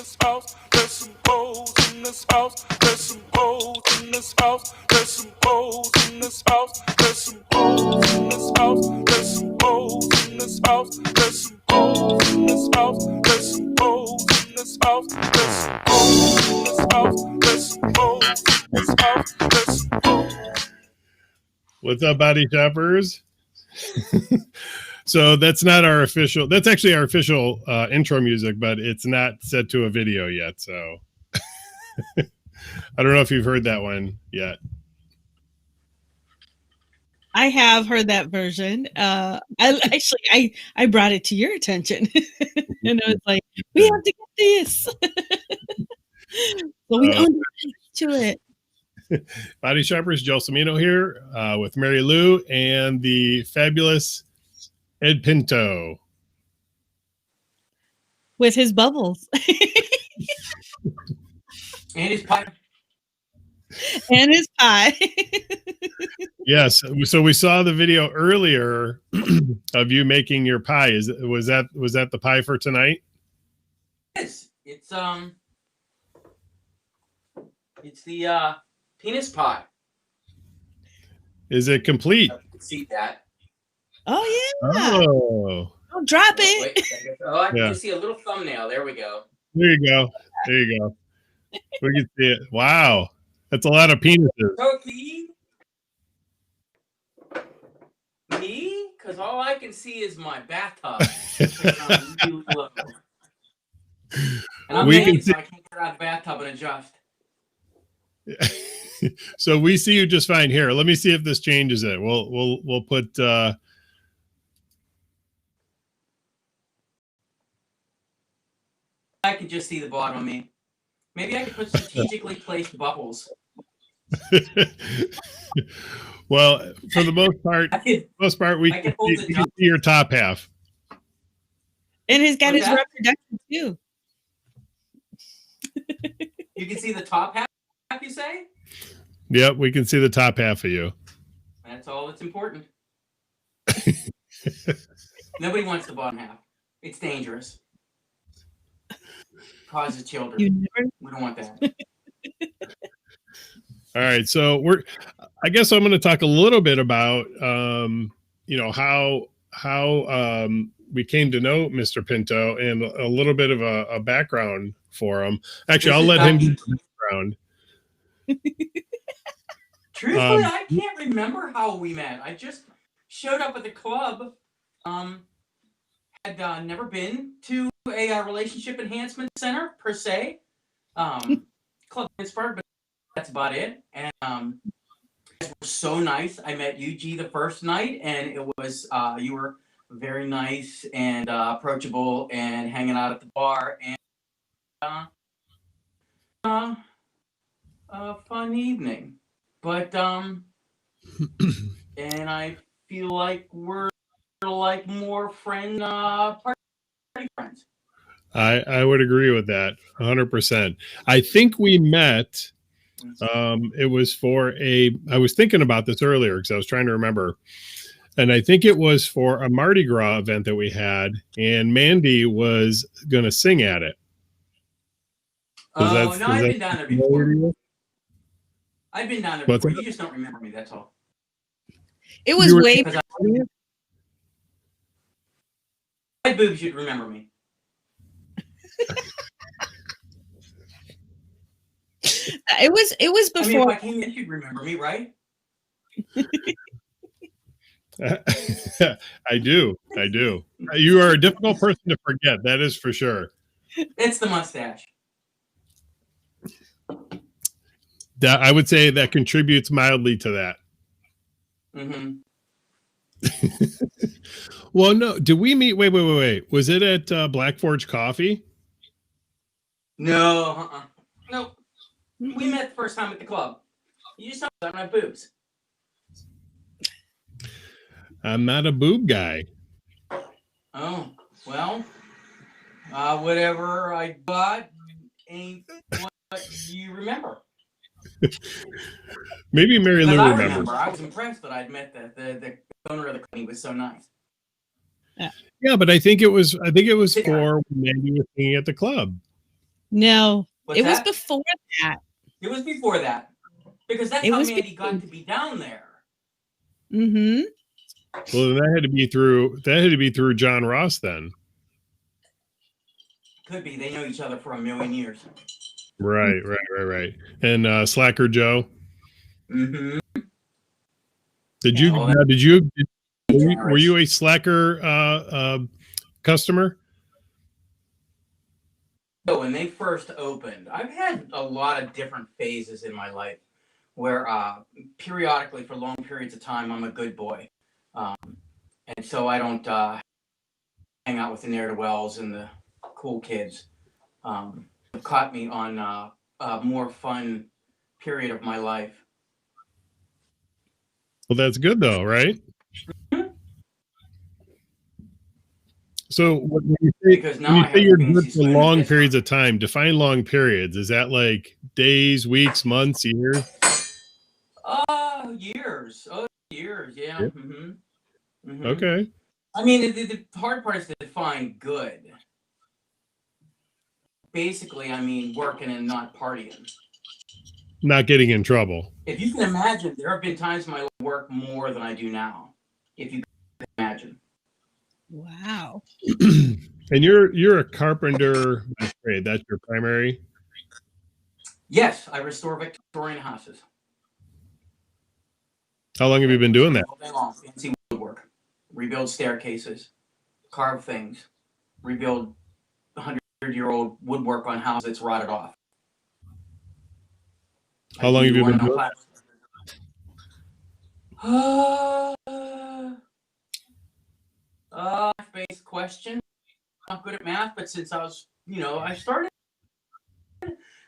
this house. There's some hoes in this house. There's some hoes in this house. There's some hoes in this house. There's some hoes in this house. There's some hoes in this house. There's some hoes in this house. There's some hoes in this house. There's some hoes in this house. There's some hoes in this house. There's some hoes. What's up, body shoppers? So that's not our official, that's actually our official intro music, but it's not set to a video yet. So I don't know if you've heard that one yet. I have heard that version. I brought it to your attention. And I was like, we have to get this. So we own to it. Body Shoppers, Joe Cimino here with Marilu and the Fabulous Ed Pinto. With his bubbles. And his pie. And his pie. Yes. So we saw the video earlier of you making your pie. Was that the pie for tonight? Yes. It's the penis pie. Is it complete? You can see that. Oh yeah. Oh. Don't drop it. Wait, I can just see a little thumbnail. There we go. There you go. There you go. We can see it. Wow. That's a lot of penises. Turkey. Me? Because all I can see is my bathtub. And I'm naked, so I can't get out of the bathtub and adjust. So we see you just fine here. Let me see if this changes it. We'll put I can just see the bottom of me. Maybe I could put strategically placed bubbles. Well, for the most part, we can see your top half. And he's got his reproduction too. You can see the top half, you say? Yep, we can see the top half of you. That's all that's important. Nobody wants the bottom half. It's dangerous. Causes children. We don't want that. All right, so I guess I'm going to talk a little bit about how we came to know Mr. Pinto and a little bit of a background for him. Actually, I'll let him do the background. Truthfully, I can't remember how we met. I just showed up at the club. Had never been to a relationship enhancement center per se. Club Pittsburgh, but that's about it. And you were so nice. I met UG the first night, and it was you were very nice and approachable and hanging out at the bar, and a fun evening. But and I feel like we're like more party friends. I would agree with that 100%. I think we met. It was for I was thinking about this earlier because I was trying to remember. And I think it was for a Mardi Gras event that we had, and Mandy was going to sing at it. Oh, no, I've been down there before. I've been down there before. You just don't remember me, that's all. It was way before. My boobs should remember me. It was before. I mean, if I came in, you'd remember me, right? I do. You are a difficult person to forget. That is for sure. It's the mustache. That I would say that contributes mildly to that. Mm-hmm. Well, no. Did we meet? Wait. Was it at Black Forge Coffee? No. Nope. We met the first time at the club. You just don't have boobs. I'm not a boob guy. Oh, well, whatever I got ain't what you remember. Maybe Marilu remembers. I was impressed that I'd met the owner of the company. Was so nice. Yeah, but I think it was for when Mandy was singing at the club. No, What's it was that? before that. It was before that. Because that's It how was Mandy got to be down there. Mm-hmm. Well, then that had to be through John Ross then. Could be. They know each other for a million years. Right. And Slacker Joe. Mm-hmm. Did Yeah. you were you a Slacker customer? So when they first opened, I've had a lot of different phases in my life where periodically for long periods of time I'm a good boy. And so I don't hang out with the ne'er-do-wells and the cool kids. It caught me on a more fun period of my life. Well, that's good though, right? So when you Because now I have you're fancy good for swimming long kids. periods of time, define long periods. Is that like days, weeks, months, years? Years. Oh, years. Yeah. Yeah. Mm-hmm. Mm-hmm. Okay. I mean, the hard part is to define good. Basically, I mean working and not partying. Not getting in trouble. If you can imagine, there have been times in my life I work more than I do now. If you can imagine. Wow. And you're a carpenter by trade. That's your primary. Yes, I restore Victorian houses. How long have you been doing that? All day long, fancy woodwork, rebuild staircases, carve things, rebuild 100-year-old woodwork on houses that's rotted off. How long have you been doing that? Math-based question. Not good at math, but since I was, I started.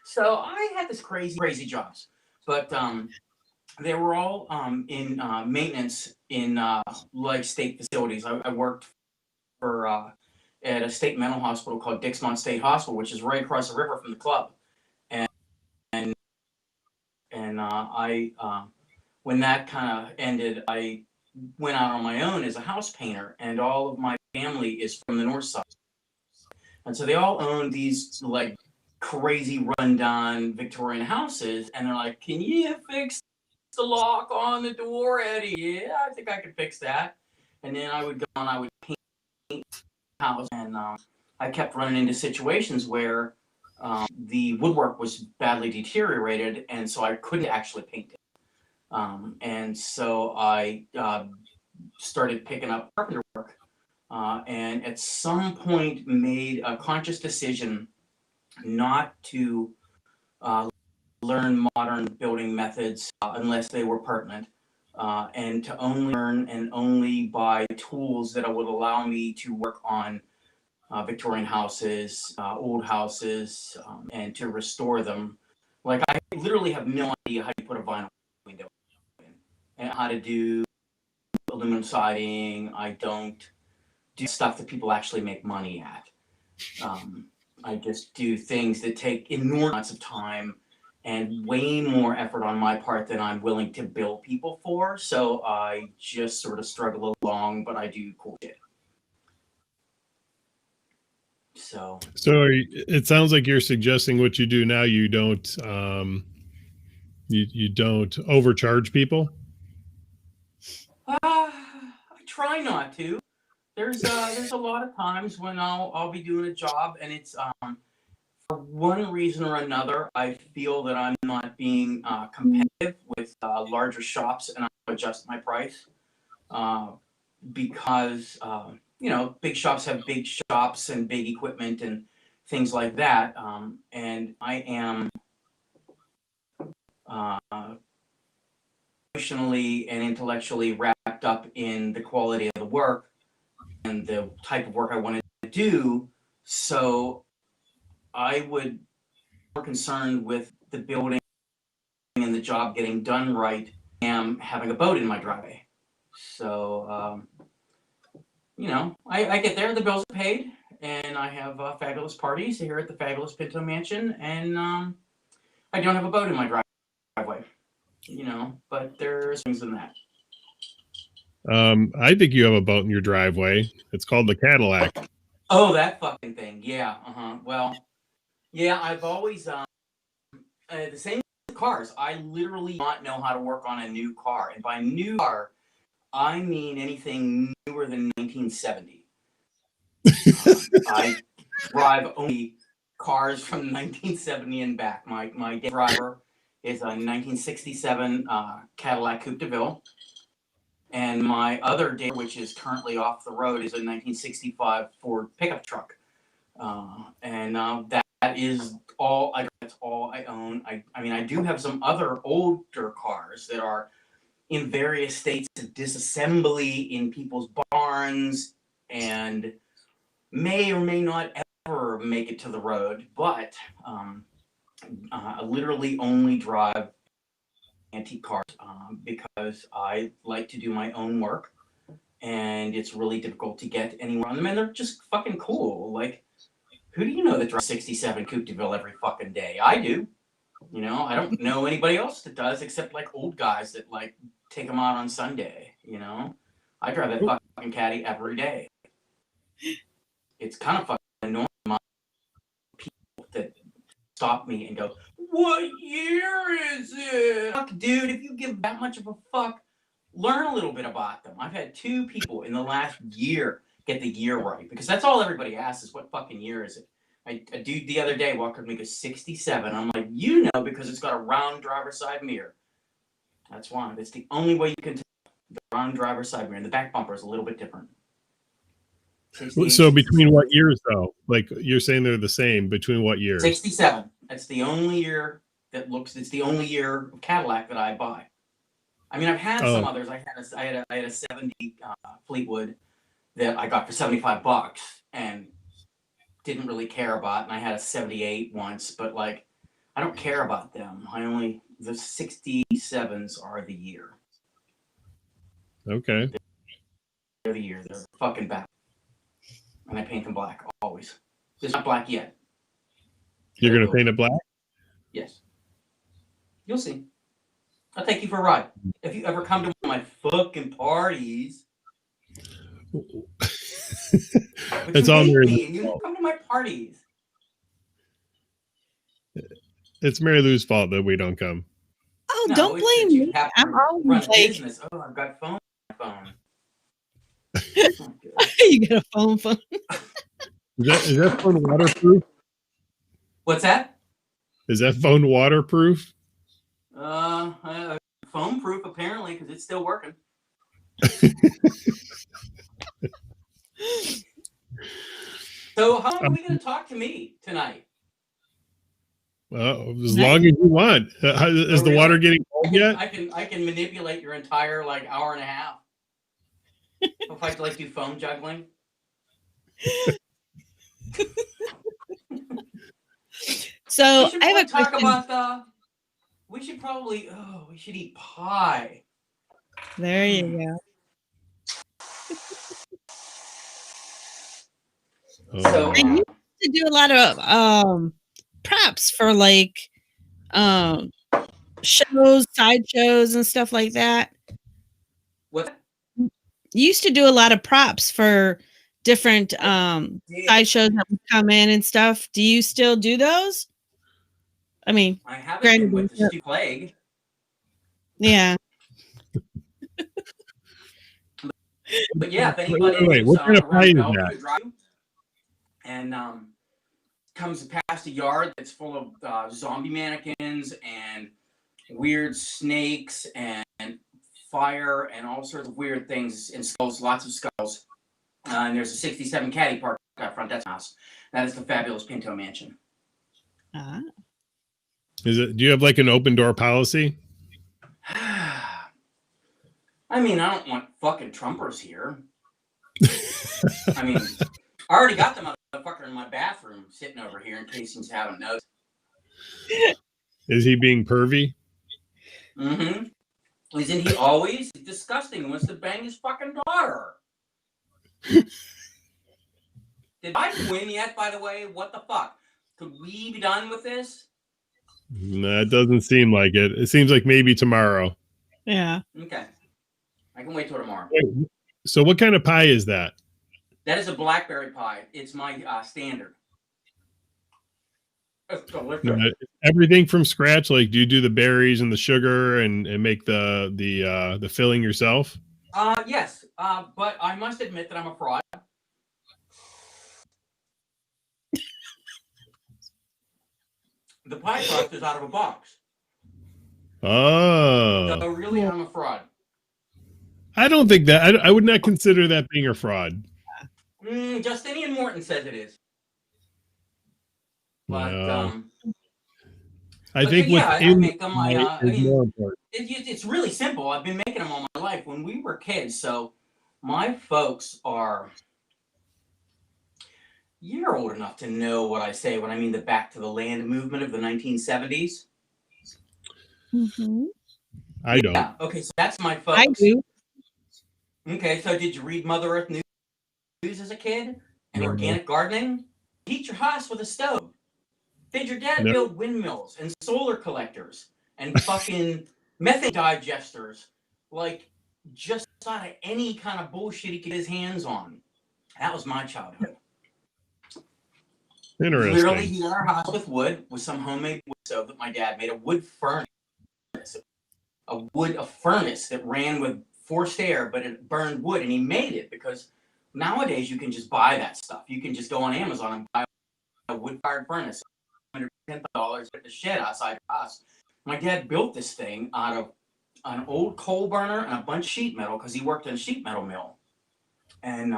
So I had this crazy jobs, but they were all in maintenance in like state facilities. I worked for at a state mental hospital called Dixmont State Hospital, which is right across the river from the club, and I when that kind of ended, I went out on my own as a house painter, and all of my family is from the north side, and so they all own these like crazy rundown Victorian houses, and they're like, "Can you fix the lock on the door, Eddie?" Yeah, I think I could fix that. And then I would go and I would paint the house, and I kept running into situations where the woodwork was badly deteriorated, and so I couldn't actually paint it. And so I started picking up carpenter work, and at some point made a conscious decision not to learn modern building methods unless they were pertinent, and to only learn and only buy tools that would allow me to work on Victorian houses, old houses, and to restore them. Like, I literally have no idea how you put a vinyl window in and how to do aluminum siding. I don't do stuff that people actually make money at. I just do things that take enormous amounts of time and way more effort on my part than I'm willing to bill people for. So I just sort of struggle along, but I do cool shit. So it sounds like you're suggesting what you do now. You don't you don't overcharge people. I try not to. There's a lot of times when I'll be doing a job and it's for one reason or another I feel that I'm not being competitive with larger shops, and I adjust my price because big shops have big shops and big equipment and things like that, and I am emotionally and intellectually wrapped up in the quality of the work and the type of work I wanted to do. So I would be more concerned with the building and the job getting done right than I am having a boat in my driveway. So, I get there, the bills are paid, and I have fabulous parties here at the Fabulous Pinto Mansion, and I don't have a boat in my driveway, but there's things in that. I think you have a boat in your driveway. It's called the Cadillac. Oh, that fucking thing. Yeah. Well, Yeah, I've always the same with cars. I literally do not know how to work on a new car, and by new car, I mean anything newer than 1970. I drive only cars from 1970 and back. My driver is a 1967 Cadillac Coupe de Ville, and my other day, which is currently off the road, is a 1965 Ford pickup truck. That is all. That's all I own. I mean, I do have some other older cars that are in various states of disassembly in people's barns and may or may not ever make it to the road. But I literally only drive antique cars because I like to do my own work, and it's really difficult to get anywhere on them, and they're just fucking cool. Like, who do you know that drives 67 Coupe de Ville every fucking day? I do. You know, I don't know anybody else that does except like old guys that like take them out on Sunday. You know, I drive that fucking caddy every day. It's kind of fucking annoying. People that stop me and go, "What year is it?" Fuck, dude, if you give that much of a fuck, learn a little bit about them. I've had 2 people in the last year get the year right, because that's all everybody asks is, what fucking year is it? A dude the other day walked up to me, goes, 67. I'm like, you know, because it's got a round driver's side mirror. That's why. That's the only way you can tell. The round driver's side mirror, and the back bumper is a little bit different. So between what years, though? Like, you're saying they're the same. Between what years? 67. That's the only year it's the only year of Cadillac that I buy. I mean, I've had some others. I had a 70 Fleetwood that I got for $75 and didn't really care about, and I had a 78 once, but like, I don't care about them. The 67s are the year. Okay. They're the year. They're fucking back. And I paint them black, always. It's not black yet. You're going to paint it black? Yes. You'll see. I'll take you for a ride. If you ever come to my fucking parties. It's all me, and you come to my parties. It's Marilu's fault that we don't come. Oh, no, don't blame me. I'm always like, business. Oh, I've got phone. You got a phone. Is that phone waterproof? What's that? Is that phone waterproof? Phone proof apparently, because it's still working. So how long are we going to talk to me tonight? Well, as long as you want. Is the water getting cold yet? I can manipulate your entire like hour and a half. If I like do phone juggling. So I have a talk question. About we should eat pie. There you go. So I used to do a lot of props for like shows, side shows, and stuff like that. What? You used to do a lot of props for different side shows that would come in and stuff. Do you still do those? I mean, I haven't with the stupid plague. Yeah. But yeah, if anybody wait, what kind of pie is that? And comes past a yard that's full of zombie mannequins and weird snakes and fire and all sorts of weird things and skulls, lots of skulls. And there's a 67 caddy park out front. That's house. That is the Fabulous Pinto Mansion. Is it? Do you have like an open door policy? I mean, I don't want fucking Trumpers here. I mean, I already got the motherfucker in my bathroom sitting over here in case you haven't noticed. Is he being pervy? Mm-hmm. Isn't he always disgusting and wants to bang his fucking daughter? Did I win yet, by the way? What the fuck? Could we be done with this? No, it doesn't seem like it. It seems like maybe tomorrow. Yeah. Okay. I can wait till tomorrow. Wait, so what kind of pie is that? That is a blackberry pie. It's my standard. It's delicious. No, everything from scratch. Like, do you do the berries and the sugar and make the filling yourself? Yes. But I must admit that I'm a fraud. The pie crust is out of a box. Oh, So really, I'm a fraud. I don't think that. I would not consider that being a fraud. Justinian Morton says it is. But No. I but think yeah, I within make them. I is mean, more important. it's really simple. I've been making them all my life. When we were kids, so my folks are. You're old enough to know what I say when I mean the Back to the Land movement of the 1970s. Mm-hmm. I don't. Yeah. Okay, so that's my folks. I do. Okay, so did you read Mother Earth News as a kid? And No. organic gardening? Heat your house with a stove. Did your dad No. build windmills and solar collectors and fucking methane digesters? Like, just out of any kind of bullshit he could get his hands on. That was my childhood. Interesting. Literally, he got our house with wood, with some homemade wood stove that my dad made, a wood furnace. A furnace that ran with forced air, but it burned wood, and he made it because nowadays you can just buy that stuff. You can just go on Amazon and buy a wood-fired furnace, $110 at the shed outside the house. My dad built this thing out of an old coal burner and a bunch of sheet metal because he worked in a sheet metal mill. And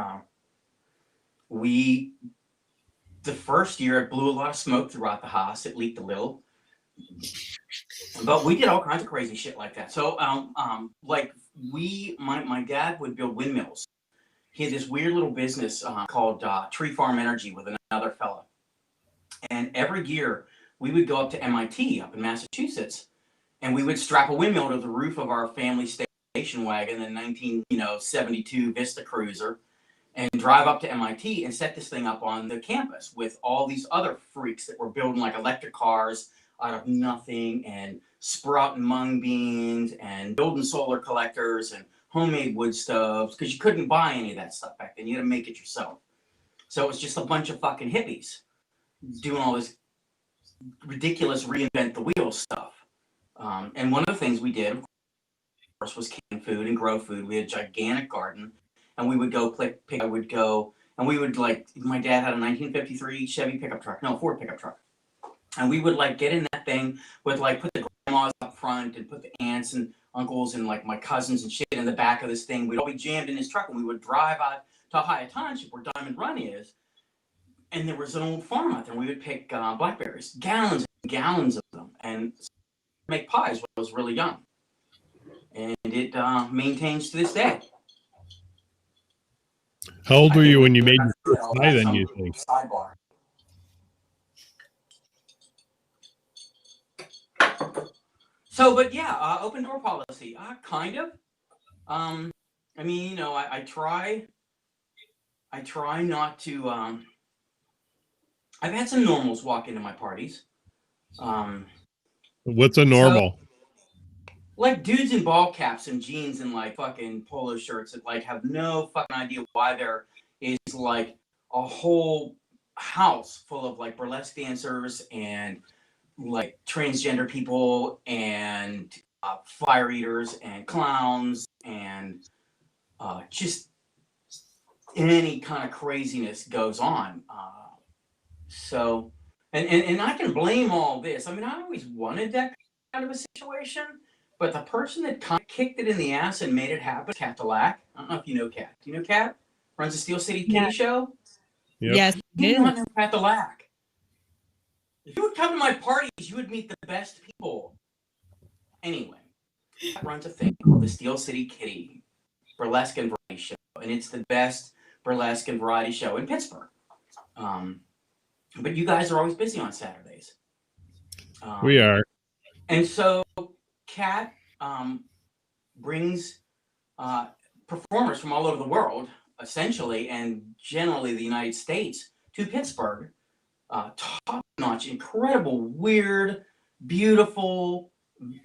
the first year it blew a lot of smoke throughout the house. It leaked a little. But we did all kinds of crazy shit like that. So, like my dad would build windmills. He had this weird little business called Tree Farm Energy with another fella. And every year we would go up to MIT up in Massachusetts, and we would strap a windmill to the roof of our family station wagon, the 1972 Vista Cruiser, and drive up to MIT and set this thing up on the campus with all these other freaks that were building like electric cars out of nothing and sprouting mung beans and building solar collectors and homemade wood stoves because you couldn't buy any of that stuff back then. You had to make it yourself. So it was just a bunch of fucking hippies doing all this ridiculous reinvent the wheel stuff. And one of the things we did, of course, was can food and grow food. We had a gigantic garden, and we would go and we would my dad had a 1953 Chevy pickup truck, no, Ford pickup truck. And we would get in that thing with put the grandmas up front and put the aunts and uncles and my cousins and shit in the back of this thing. We'd all be jammed in his truck, and we would drive out to Ohio Township where Diamond Run is. And there was an old farm out there, and we would pick blackberries, gallons and gallons of them, and make pies when I was really young. And it maintains to this day. How old were you when you made your first pie then, you think? Sidebar. So, but yeah, open door policy, kind of. I mean, I try not to. I've had some normals walk into my parties. What's a normal? Like dudes in ball caps and jeans and fucking polo shirts that have no fucking idea why there is a whole house full of burlesque dancers and transgender people and fire eaters and clowns and just any kind of craziness goes on. So, and I can blame all this. I mean, I always wanted that kind of a situation, but the person that kind of kicked it in the ass and made it happen, Kat Delac. I don't know if you know Kat. Do you know Kat? Runs the Steel City Kitty show. Yep. Yes, You do not know Kat Delac. If you would come to my parties, you would meet the best people. Anyway, Kat runs a thing called the Steel City Kitty Burlesque and Variety Show, and it's the best burlesque and variety show in Pittsburgh. But you guys are always busy on Saturdays. We are. And so Kat brings performers from all over the world, essentially, and generally the United States, to Pittsburgh. Top-notch, incredible, weird, beautiful,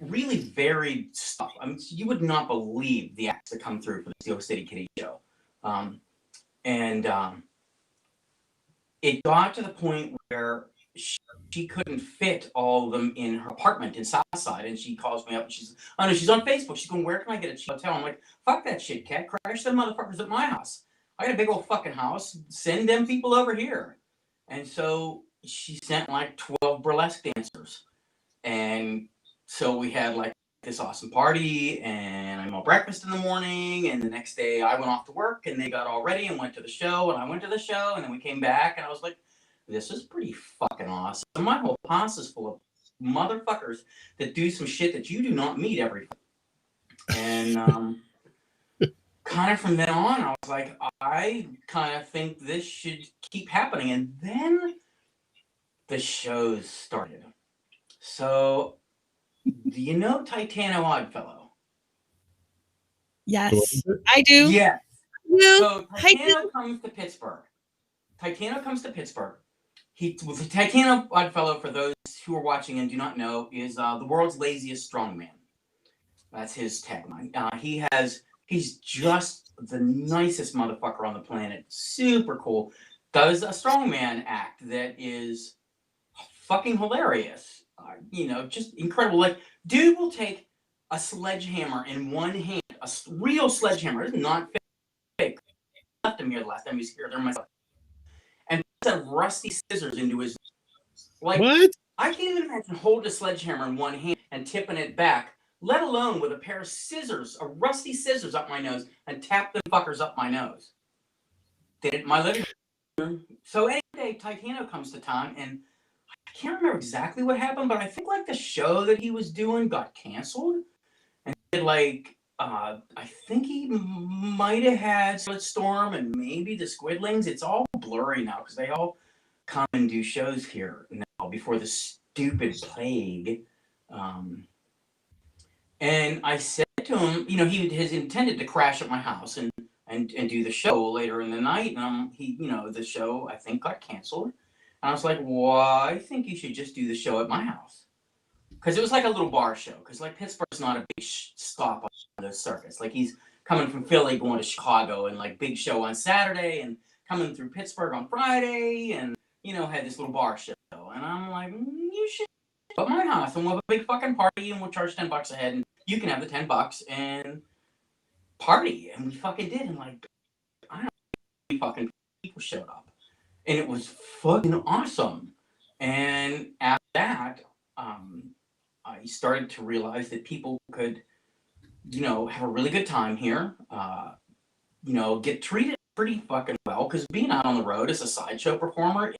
really varied stuff. I mean, you would not believe the acts that come through for the Steel City Kitty show. It got to the point where she couldn't fit all of them in her apartment in Southside, and she calls me up and she's on Facebook. She's going, where can I get a cheap hotel? I'm like, fuck that shit, cat. Crash them motherfuckers at my house. I got a big old fucking house. Send them people over here. And so she sent like 12 burlesque dancers. And so we had like this awesome party, and I made breakfast in the morning, and the next day I went off to work, and they got all ready and went to the show, and I went to the show, and then we came back, and I was like, this is pretty fucking awesome. My whole house is full of motherfuckers that do some shit that you do not meet every day. And kind of from then on, I was like, I kind of think this should keep happening. And then the shows started. So, do you know Titano Oddfellow? Yes, I do. Yes. No, So Titano comes to Pittsburgh. Titano Oddfellow, for those who are watching and do not know, is the world's laziest strongman. That's his tagline. He's just the nicest motherfucker on the planet. Super cool. Does a strongman act that is fucking hilarious. Just incredible. Like, dude will take a sledgehammer in one hand, a real sledgehammer. It's not fake. I left him here the last time he was here. They're myself. And puts a rusty scissors into his. Like, What? I can't even imagine holding a sledgehammer in one hand and tipping it back, let alone with a pair of scissors, a rusty scissors up my nose, and tap them fuckers up my nose. Did it in my living room. So any day, Titano comes to town, and I can't remember exactly what happened, but I think like the show that he was doing got canceled. And I think he might have had Storm and maybe the Squidlings. It's all blurry now because they all come and do shows here now before the stupid plague. And I said to him, he has intended to crash at my house and do the show later in the night. And the show I think got canceled. And I was like, well, I think you should just do the show at my house. Because it was like a little bar show. Because like Pittsburgh's not a big stop on the circuits. Like he's coming from Philly going to Chicago and like big show on Saturday and coming through Pittsburgh on Friday and, had this little bar show. And I'm like, you should go at my house and we'll have a big fucking party and we'll charge $10 a head and you can have the $10 and party. And we fucking did. And like, I don't know, fucking people showed up. And it was fucking awesome. And after that, I started to realize that people could, have a really good time here, get treated pretty fucking well. Because being out on the road as a sideshow performer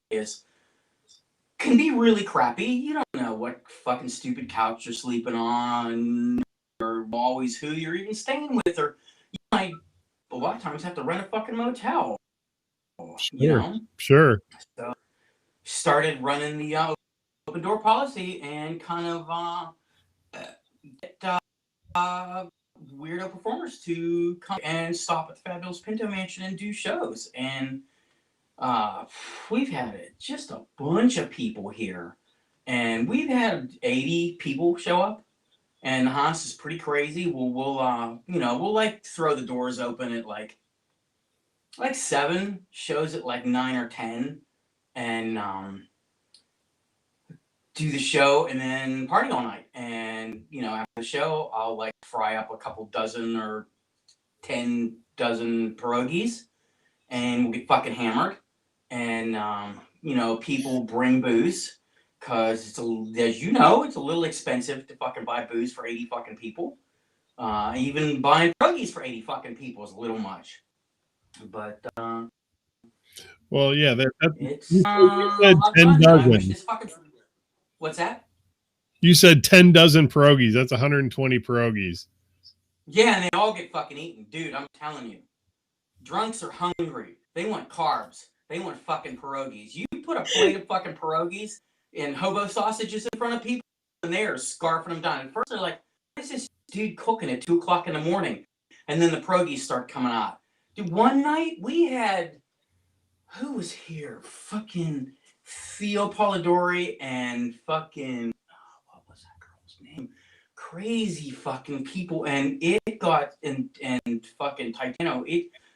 can be really crappy. You don't know what fucking stupid couch you're sleeping on, or always who you're even staying with, or you might a lot of times have to rent a fucking motel. Sure. So started running the open door policy and kind of get weirdo performers to come and stop at the Fabulous Pinto Mansion and do shows. And we've had just a bunch of people here, and we've had 80 people show up. And the house is pretty crazy. We'll like throw the doors open at like 7, shows at like 9 or 10, and do the show and then party all night. And after the show, I'll like fry up a couple dozen or 10 dozen pierogies, and we'll get fucking hammered. And people bring booze because it's it's a little expensive to fucking buy booze for 80 fucking people. Even buying pierogies for 80 fucking people is a little much. But well, yeah, it's you said 10 dozen. What's that? You said 10 dozen pierogies. That's 120 pierogies. Yeah, and they all get fucking eaten, dude. I'm telling you, drunks are hungry. They want carbs. They want fucking pierogies. You put a plate of fucking pierogies and hobo sausages in front of people, and they are scarfing them down. At first, they're like, "What is this dude cooking at 2:00 in the morning?" And then the pierogies start coming out. Dude, one night we had, who was here? Fucking Theo Polidori and fucking, what was that girl's name? Crazy fucking people. And it got, and fucking Titano,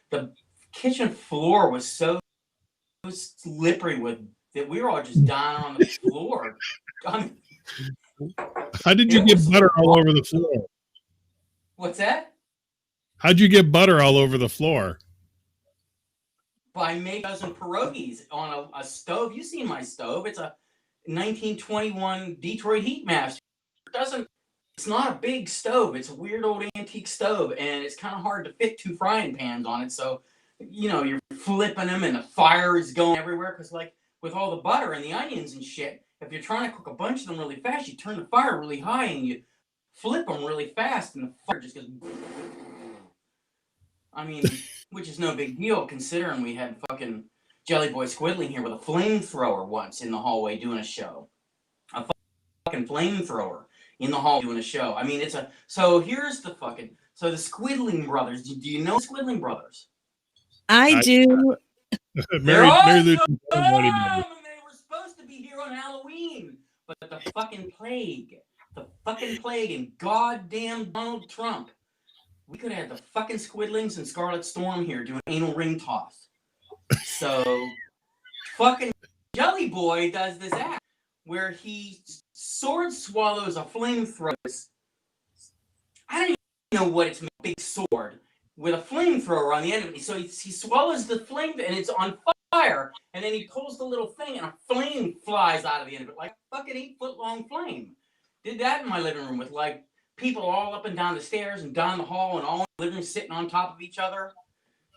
the kitchen floor was so slippery with that we were all just down on the floor. How did you get butter all over the floor? What's that? How'd you get butter all over the floor? By making a dozen pierogies on a stove. You've seen my stove. It's a 1921 Detroit heat master. It's not a big stove. It's a weird old antique stove, and it's kind of hard to fit 2 frying pans on it. So, you're flipping them, and the fire is going everywhere. Because, like, with all the butter and the onions and shit, if you're trying to cook a bunch of them really fast, you turn the fire really high, and you flip them really fast, and the fire just goes... I mean, which is no big deal, considering we had fucking Jelly Boy Squidling here with a flamethrower once in the hallway doing a show. A fucking flamethrower in the hall doing a show. I mean, so here's the so the Squidling brothers. Do you know Squidling brothers? I do. They're awesome! And they were supposed to be here on Halloween, but the fucking plague and goddamn Donald Trump. We could have had the fucking Squidlings and Scarlet Storm here doing anal ring toss. So, fucking Jelly Boy does this act where he sword swallows a flamethrower. I don't even know what it's, a big sword with a flamethrower on the end of it. So he swallows the flame and it's on fire, and then he pulls the little thing and a flame flies out of the end of it, like a fucking 8-foot-long flame. Did that in my living room with like people all up and down the stairs and down the hall and all in the living room sitting on top of each other.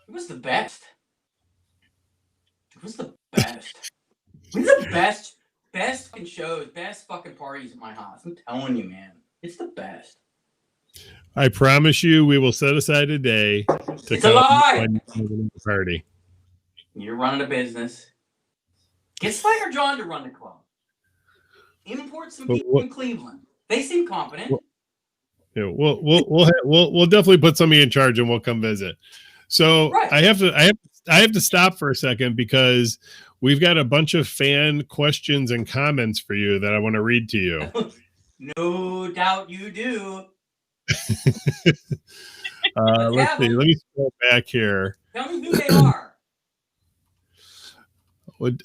It was the best. It was the best. It was the best fucking shows, best fucking parties at my house. I'm telling you, man. It's the best. I promise you we will set aside a day to It's a lie. Party. You're running a business. Get Sliker John to run the club. Import some people from Cleveland. They seem competent. Yeah, we'll definitely put somebody in charge and we'll come visit. So right. I have to stop for a second because we've got a bunch of fan questions and comments for you that I want to read to you. No doubt you do. Let's see. Let me scroll back here. Tell me who they are.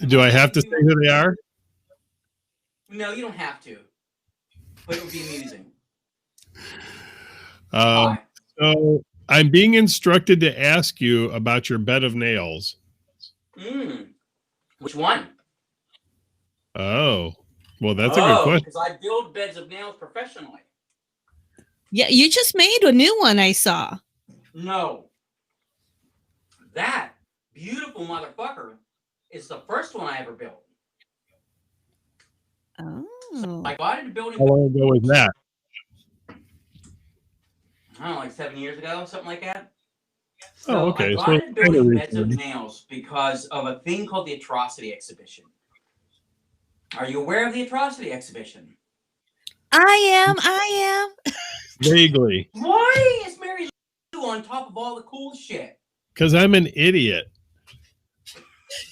Do I have to say who they are? No, you don't have to. But it would be amusing. So I'm being instructed to ask you about your bed of nails. Which one? Oh, well, that's a good question. Because I build beds of nails professionally. Yeah, you just made a new one I saw. No. That beautiful motherfucker is the first one I ever built. Oh. So I got into building. How long ago was that? I don't know, like 7 years ago, something like that. So okay. I got into building beds of nails because of a thing called the Atrocity Exhibition. Are you aware of the Atrocity Exhibition? I am. Vaguely. Why is Marilu on top of all the cool shit? Because I'm an idiot.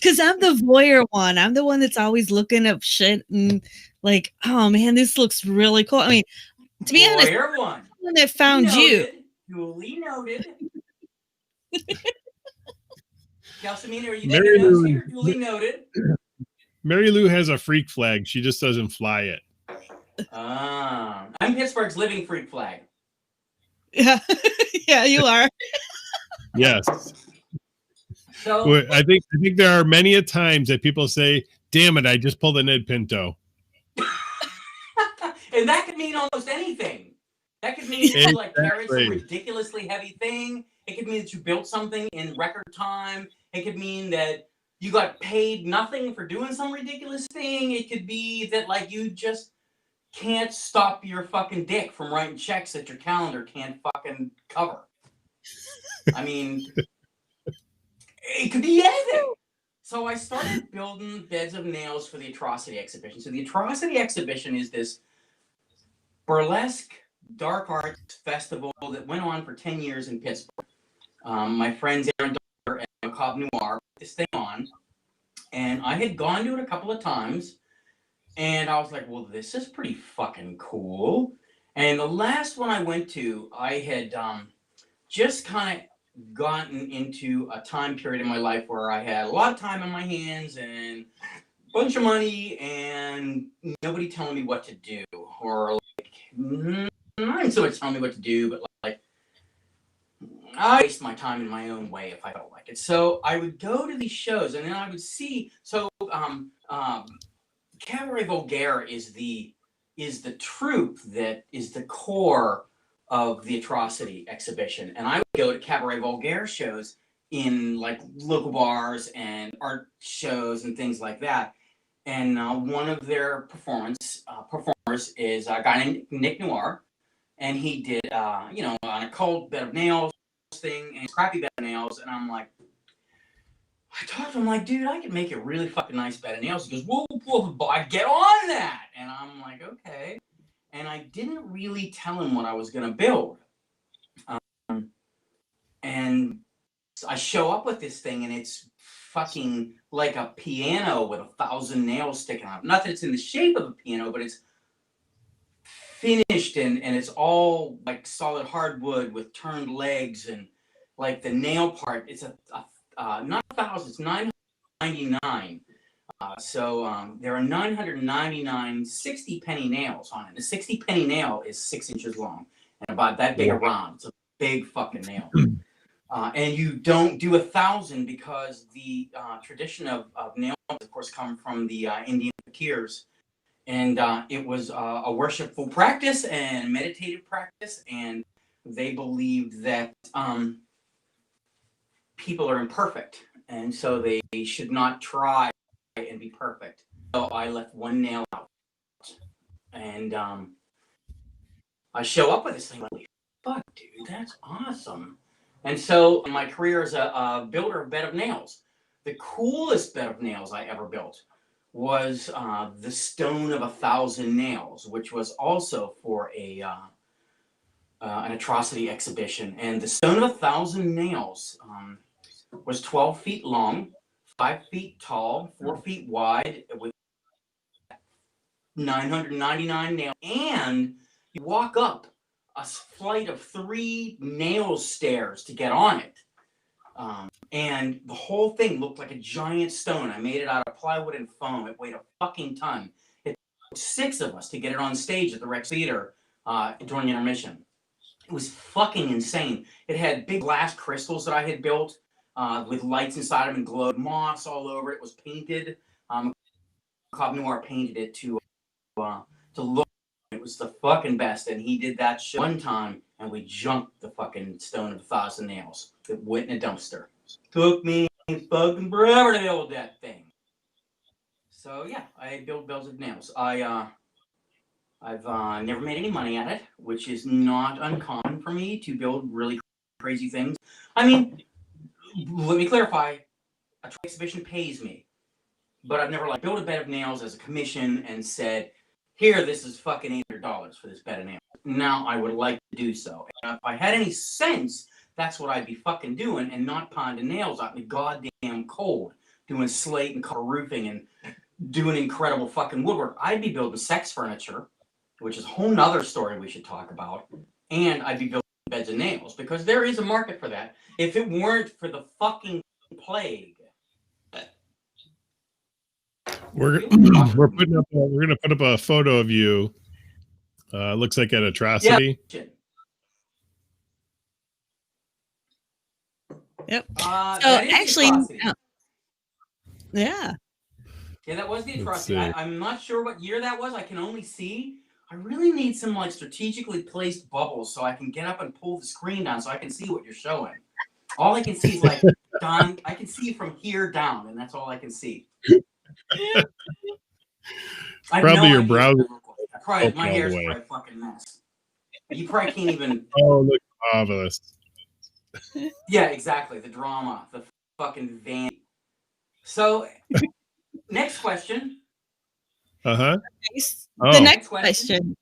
Because I'm the voyeur one. I'm the one that's always looking up shit and like, oh man, this looks really cool. I mean, to be honest, voyeur one. The one that found you. Duly noted. Gelsomina, are you Marilu, notes here? Duly noted. Marilu has a freak flag. She just doesn't fly it. I'm Pittsburgh's living freak flag. Yeah, yeah, you are. Yes. So I think there are many a times that people say, "Damn it, I just pulled an Ed Pinto." And that could mean almost anything. That could mean you like carried some ridiculously heavy thing. It could mean that you built something in record time. It could mean that you got paid nothing for doing some ridiculous thing. It could be that like you just can't stop your fucking dick from writing checks that your calendar can't fucking cover. I mean, it could be anything. So I started building beds of nails for the Atrocity Exhibition. So the Atrocity Exhibition is this burlesque dark arts festival that went on for 10 years in Pittsburgh. My friends Aaron Dollar and Macabre Noir put this thing on, and I had gone to it a couple of times, and I was like, well, this is pretty fucking cool. And the last one I went to, I had just kind of gotten into a time period in my life where I had a lot of time on my hands and bunch of money and nobody telling me what to do, or like not so much telling me what to do, but like I waste my time in my own way if I felt like it. So I would go to these shows, and then I would see. So Cabaret Voltaire is the troupe that is the core of the Atrocity Exhibition, and I would go to Cabaret Voltaire shows in like local bars and art shows and things like that. And one of their performers is a guy named Nick Noir, and he did on a cold bed of nails thing and crappy bed of nails, and I'm like, I talked to him like, dude, I could make a really fucking nice bed of nails. He goes, whoa, I get on that. And I'm like, okay. And I didn't really tell him what I was going to build. And I show up with this thing, and it's fucking like a piano with 1,000 nails sticking out. Not that it's in the shape of a piano, but it's finished, and it's all like solid hardwood with turned legs, and like the nail part, it's not 1,000, it's 999. So there are 999 60 penny nails on it. The 60 penny nail is 6 inches long and about that big around. It's a big fucking nail. And you don't do 1,000 because the tradition of nails, of course, come from the Indian fakirs. And it was a worshipful practice and meditative practice. And they believed that people are imperfect. And so they should not try and be perfect. So I left one nail out. And I show up with this thing like, fuck, dude, that's awesome. And so my career as a builder of bed of nails, the coolest bed of nails I ever built was the Stone of 1,000 Nails, which was also for an Atrocity exhibition. And the Stone of 1,000 Nails was 12 feet long, 5 feet tall, 4 feet wide, with 999 nails. And you walk up a flight of 3 nail stairs to get on it. And the whole thing looked like a giant stone. I made it out of plywood and foam. It weighed a fucking ton. It took 6 of us to get it on stage at the Rex Theater during intermission. It was fucking insane. It had big glass crystals that I had built with lights inside them and glowed moss all over it. It was painted. Club Noir painted it to look. It was the fucking best. And he did that show one time, and we jumped the fucking Stone of 1,000 Nails. It went in a dumpster. Took me fucking forever to build that thing. So yeah, I build bells of nails. I've never made any money at it, which is not uncommon for me to build really crazy things. I mean, let me clarify. A exhibition pays me, but I've never like built a bed of nails as a commission and said, "Here, this is fucking $800 for this bed of nails." Now I would like to do so. And if I had any sense, that's what I'd be fucking doing, and not pounding nails out in the goddamn cold, doing slate and copper roofing and doing incredible fucking woodwork. I'd be building sex furniture, which is a whole nother story we should talk about, and I'd be building beds of nails, because there is a market for that. If it weren't for the fucking plague. We're gonna put up a photo of you. Looks like an Atrocity. Yeah. Yep. So actually, yeah, that was the Atrocity. I'm not sure what year that was. I can only see. I really need some like strategically placed bubbles so I can get up and pull the screen down so I can see what you're showing. All I can see is like Don. I can see from here down, and that's all I can see. Probably your browser. My hair's probably a fucking mess. You probably can't even. Oh, look, marvelous. Yeah, exactly. The drama, the fucking van. So, next question. The next question.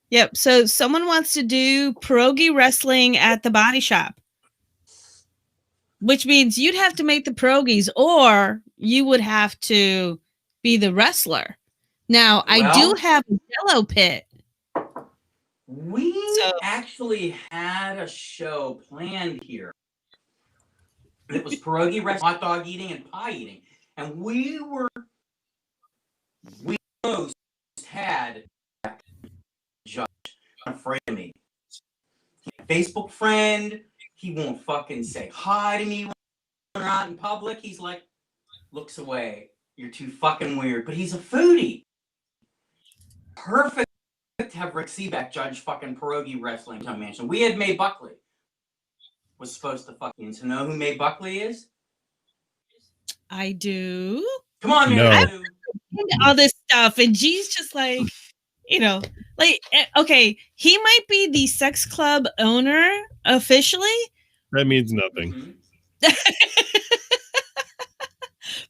Yep. So someone wants to do pierogi wrestling at the body shop, which means you'd have to make the pierogies, or you would have to be the wrestler. Now, I do have a Jello pit. We actually had a show planned here. It was pierogi wrestling, hot dog eating, and pie eating. And we were we most had Judge afraid of me. Facebook friend, he won't fucking say hi to me when we're out in public. He's like, looks away. You're too fucking weird. But he's a foodie. Perfect to have Rick Seaback judge fucking pierogi wrestling mansion. We had Mae Buckley was supposed to fucking know who Mae Buckley is. I do. Come on, No. Marilu. All this stuff, and G's just like, okay, he might be the sex club owner officially. That means nothing. Mm-hmm.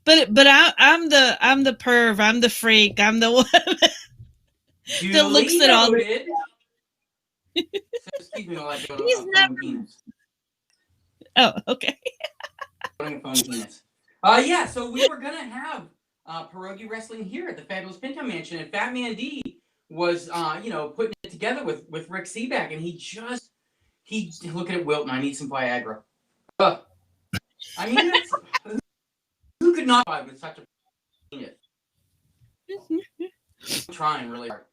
But I'm the perv. I'm the freak. I'm the one that looks at all this. Excuse me while I go He's never... penis. Oh, okay. Penis. Yeah, so we were gonna have pierogi wrestling here at the Fabulous Pinto Mansion, and Fat Man D was putting it together with Rick Seaback, and he look at it, Wilton. I need some Viagra. I mean, who could not buy with such a penis? I'm trying really hard.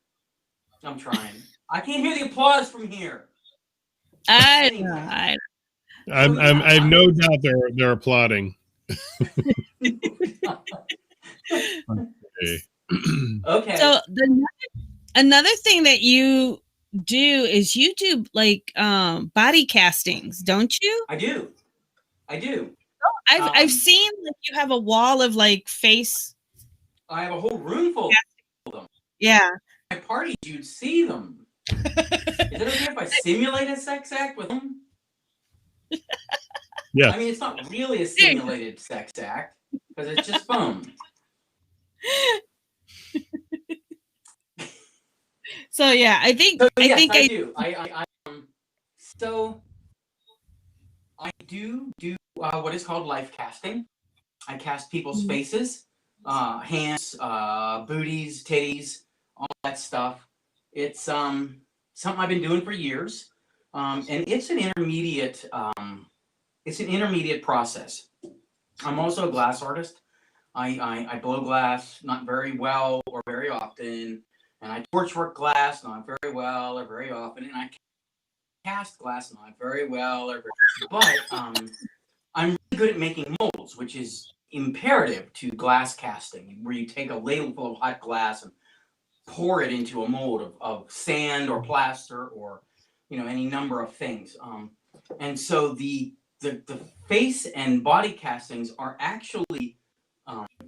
I'm trying. I can't hear the applause from here. I have no doubt they're applauding. Okay. So another thing that you do is you do like body castings, don't you? I do. I've seen like you have a wall of like face. I have a whole room full of them. Yeah. My parties, you'd see them. Is it okay if I simulate a sex act with them? Yeah. I mean, it's not really a simulated sex act because it's just foam. So yeah, I think So, I yes, think I do. So I do what is called life casting. I cast people's faces, hands, booties, titties, all that stuff. It's something I've been doing for years, and it's an intermediate. It's an intermediate process. I'm also a glass artist. I blow glass not very well or very often, and I torchwork glass not very well or very often, and I cast glass not very well or very, but I'm really good at making molds, which is imperative to glass casting, where you take a ladle full of hot glass and pour it into a mold of sand or plaster or any number of things. And so the face and body castings are actually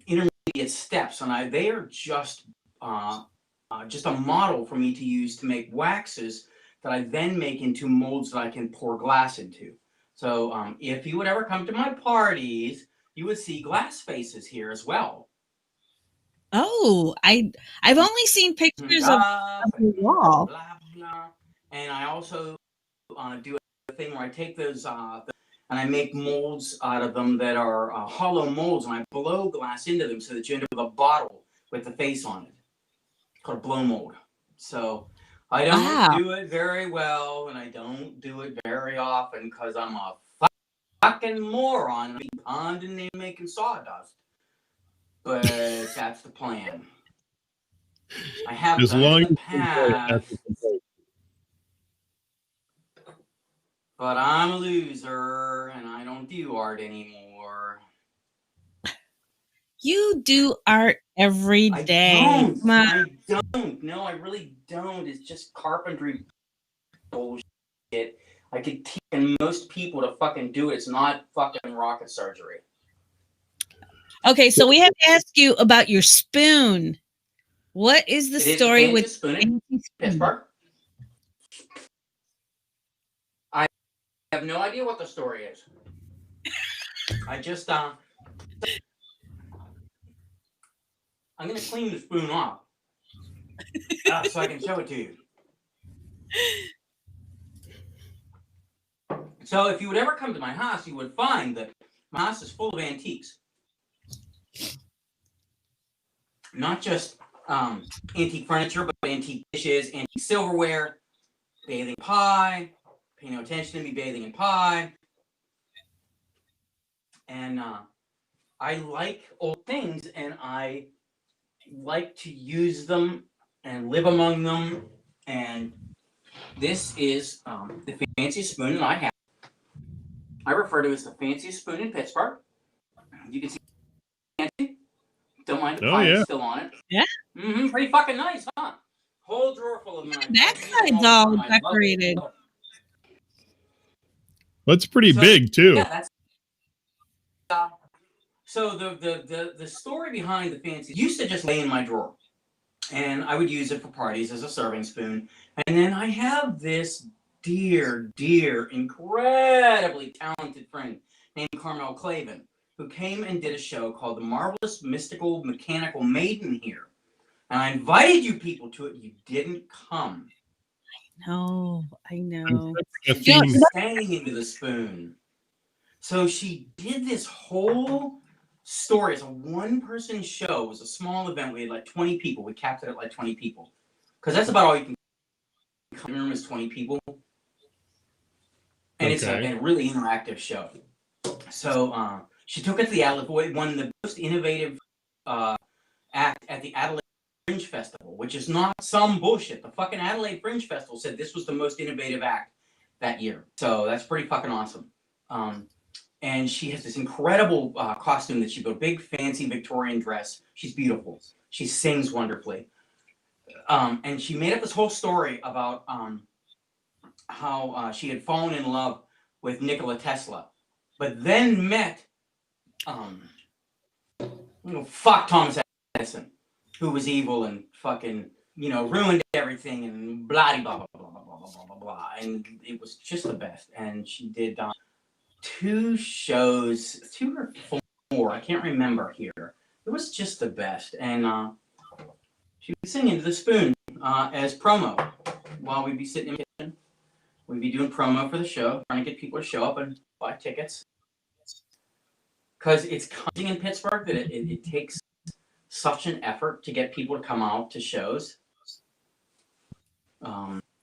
intermediate steps, and they are just a model for me to use to make waxes that I then make into molds that I can pour glass into. So if you would ever come to my parties, you would see glass faces here as well. Oh, I've only seen pictures of the wall. Blah, blah. And I also do a thing where I take those and I make molds out of them that are hollow molds, and I blow glass into them so that you end up with a bottle with the face on it. It's called a blow mold. So I don't do it very well, and I don't do it very often because I'm a fucking moron. I'm condemned making sawdust. But that's the plan. I have as done long it in the as past. But I'm a loser, and I don't do art anymore. You do art every day. I don't. No, I really don't. It's just carpentry bullshit. I could teach most people to fucking do it. It's not fucking rocket surgery. Okay, so we have to ask you about your spoon. What is the story with spoon in Pittsburgh? I have no idea what the story is. I just I'm gonna clean the spoon off so I can show it to you. So if you would ever come to my house, you would find that my house is full of antiques. Not just antique furniture, but antique dishes, antique silverware, bathing pie. Pay no attention to me bathing in pie. And I like old things, and I like to use them and live among them. And this is the fanciest spoon that I have. I refer to it as the fanciest spoon in Pittsburgh. You can see fancy. Don't mind the pie still on it. Yeah. Pretty fucking nice, huh? Whole drawer full of knives. That side's all decorated. That's pretty big too. Yeah, that's. So the story behind the fancy used to just lay in my drawer, and I would use it for parties as a serving spoon. And then I have this dear, incredibly talented friend named Carmel Clavin, who came and did a show called The Marvelous Mystical Mechanical Maiden here. And I invited you people to it. You didn't come. No, I know. She's standing into the spoon. So she did this whole story. It's a one-person show. It was a small event. We had like 20 people. We capped it at like 20 people. Because that's about all you can come in the room is 20 people. And it's a really interactive show. So she took it to the Adelaide, won the most innovative act at the Adelaide Fringe Festival, which is not some bullshit. The fucking Adelaide Fringe Festival said this was the most innovative act that year. So that's pretty fucking awesome. And she has this incredible costume that she built, big fancy Victorian dress. She's beautiful. She sings wonderfully. And she made up this whole story about how she had fallen in love with Nikola Tesla, but then met fuck Thomas Edison, who was evil and fucking, ruined everything and blah blah blah blah blah blah blah blah. And it was just the best. And she did 2 shows, 2 or 4, I can't remember here. It was just the best. And she was singing to the spoon as promo while we'd be sitting in the kitchen. We'd be doing promo for the show, trying to get people to show up and buy tickets. Because it's coming in Pittsburgh that it takes such an effort to get people to come out to shows.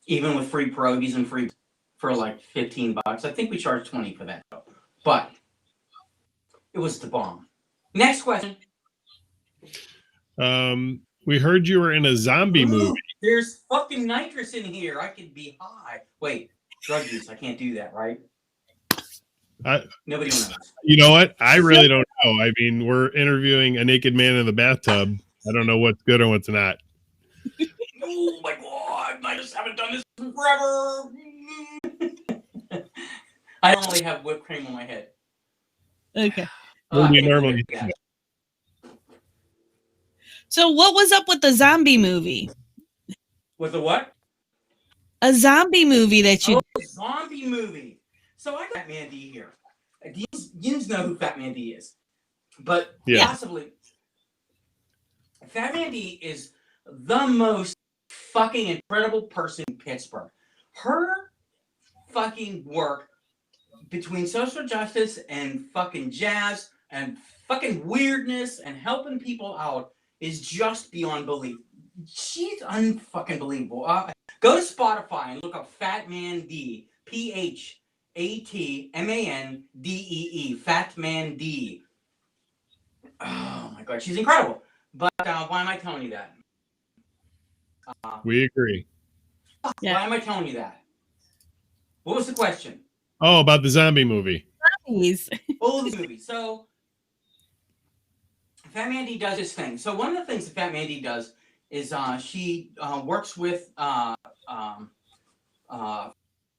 Even with free pierogies and free for like $15. I think we charged $20 for that show. But it was the bomb. Next question. We heard you were in a zombie movie. There's fucking nitrous in here. I could be high. Wait, drug use. I can't do that, right? Nobody knows. You know what? I really don't know. I mean, we're interviewing a naked man in the bathtub. I don't know what's good or what's not. Oh my god! I just haven't done this forever. I only have whipped cream on my head. Okay. What do you normally do? So what was up with the zombie movie? With the what? A zombie movie that you... Oh, zombie movie. So I got Fat Man D here. You know who Fat Man D is. But possibly, Fat Man D is the most fucking incredible person in Pittsburgh. Her fucking work between social justice and fucking jazz and fucking weirdness and helping people out is just beyond belief. She's unfucking believable. Go to Spotify and look up Fat Man D. PhatMandee. Fat Man D. Oh my god, she's incredible. But why am I telling you that? We agree. Why am I telling you that? What was the question? Oh, about the zombie movie. Zombies. Oh, the movie. So Fat Man D does his thing. So one of the things that Fat Man D does is she works with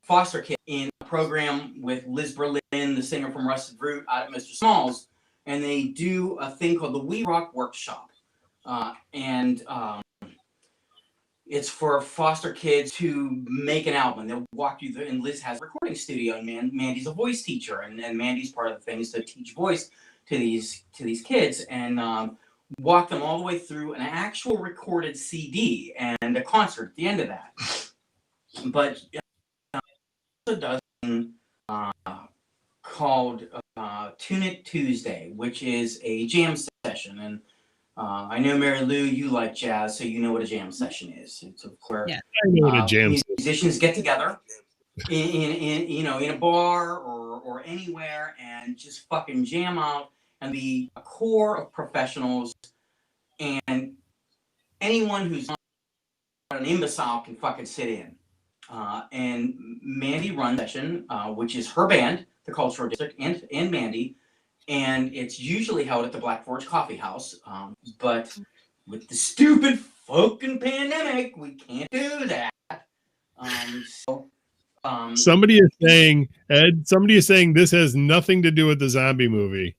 foster kids in a program with Liz Berlin, the singer from Rusted Root, out at Mr. Smalls, and they do a thing called the We Rock Workshop. And it's for foster kids to make an album. They'll walk you through, and Liz has a recording studio, and Mandy's a voice teacher, and Mandy's part of the thing is to teach voice to these kids and walk them all the way through an actual recorded CD and a concert at the end of that. But also does called Tune It Tuesday, which is a jam session, and I know Marilu, you like jazz, so you know what a jam session is. It's of course I know what a jam musicians get together in a bar or anywhere and just fucking jam out and be a core of professionals and anyone who's not an imbecile can fucking sit in. And Mandy runs session, which is her band, the Cultural District, and Mandy, and it's usually held at the Black Forge Coffee House. But with the stupid fucking pandemic, we can't do that. Somebody is saying, Ed, somebody is saying this has nothing to do with the zombie movie.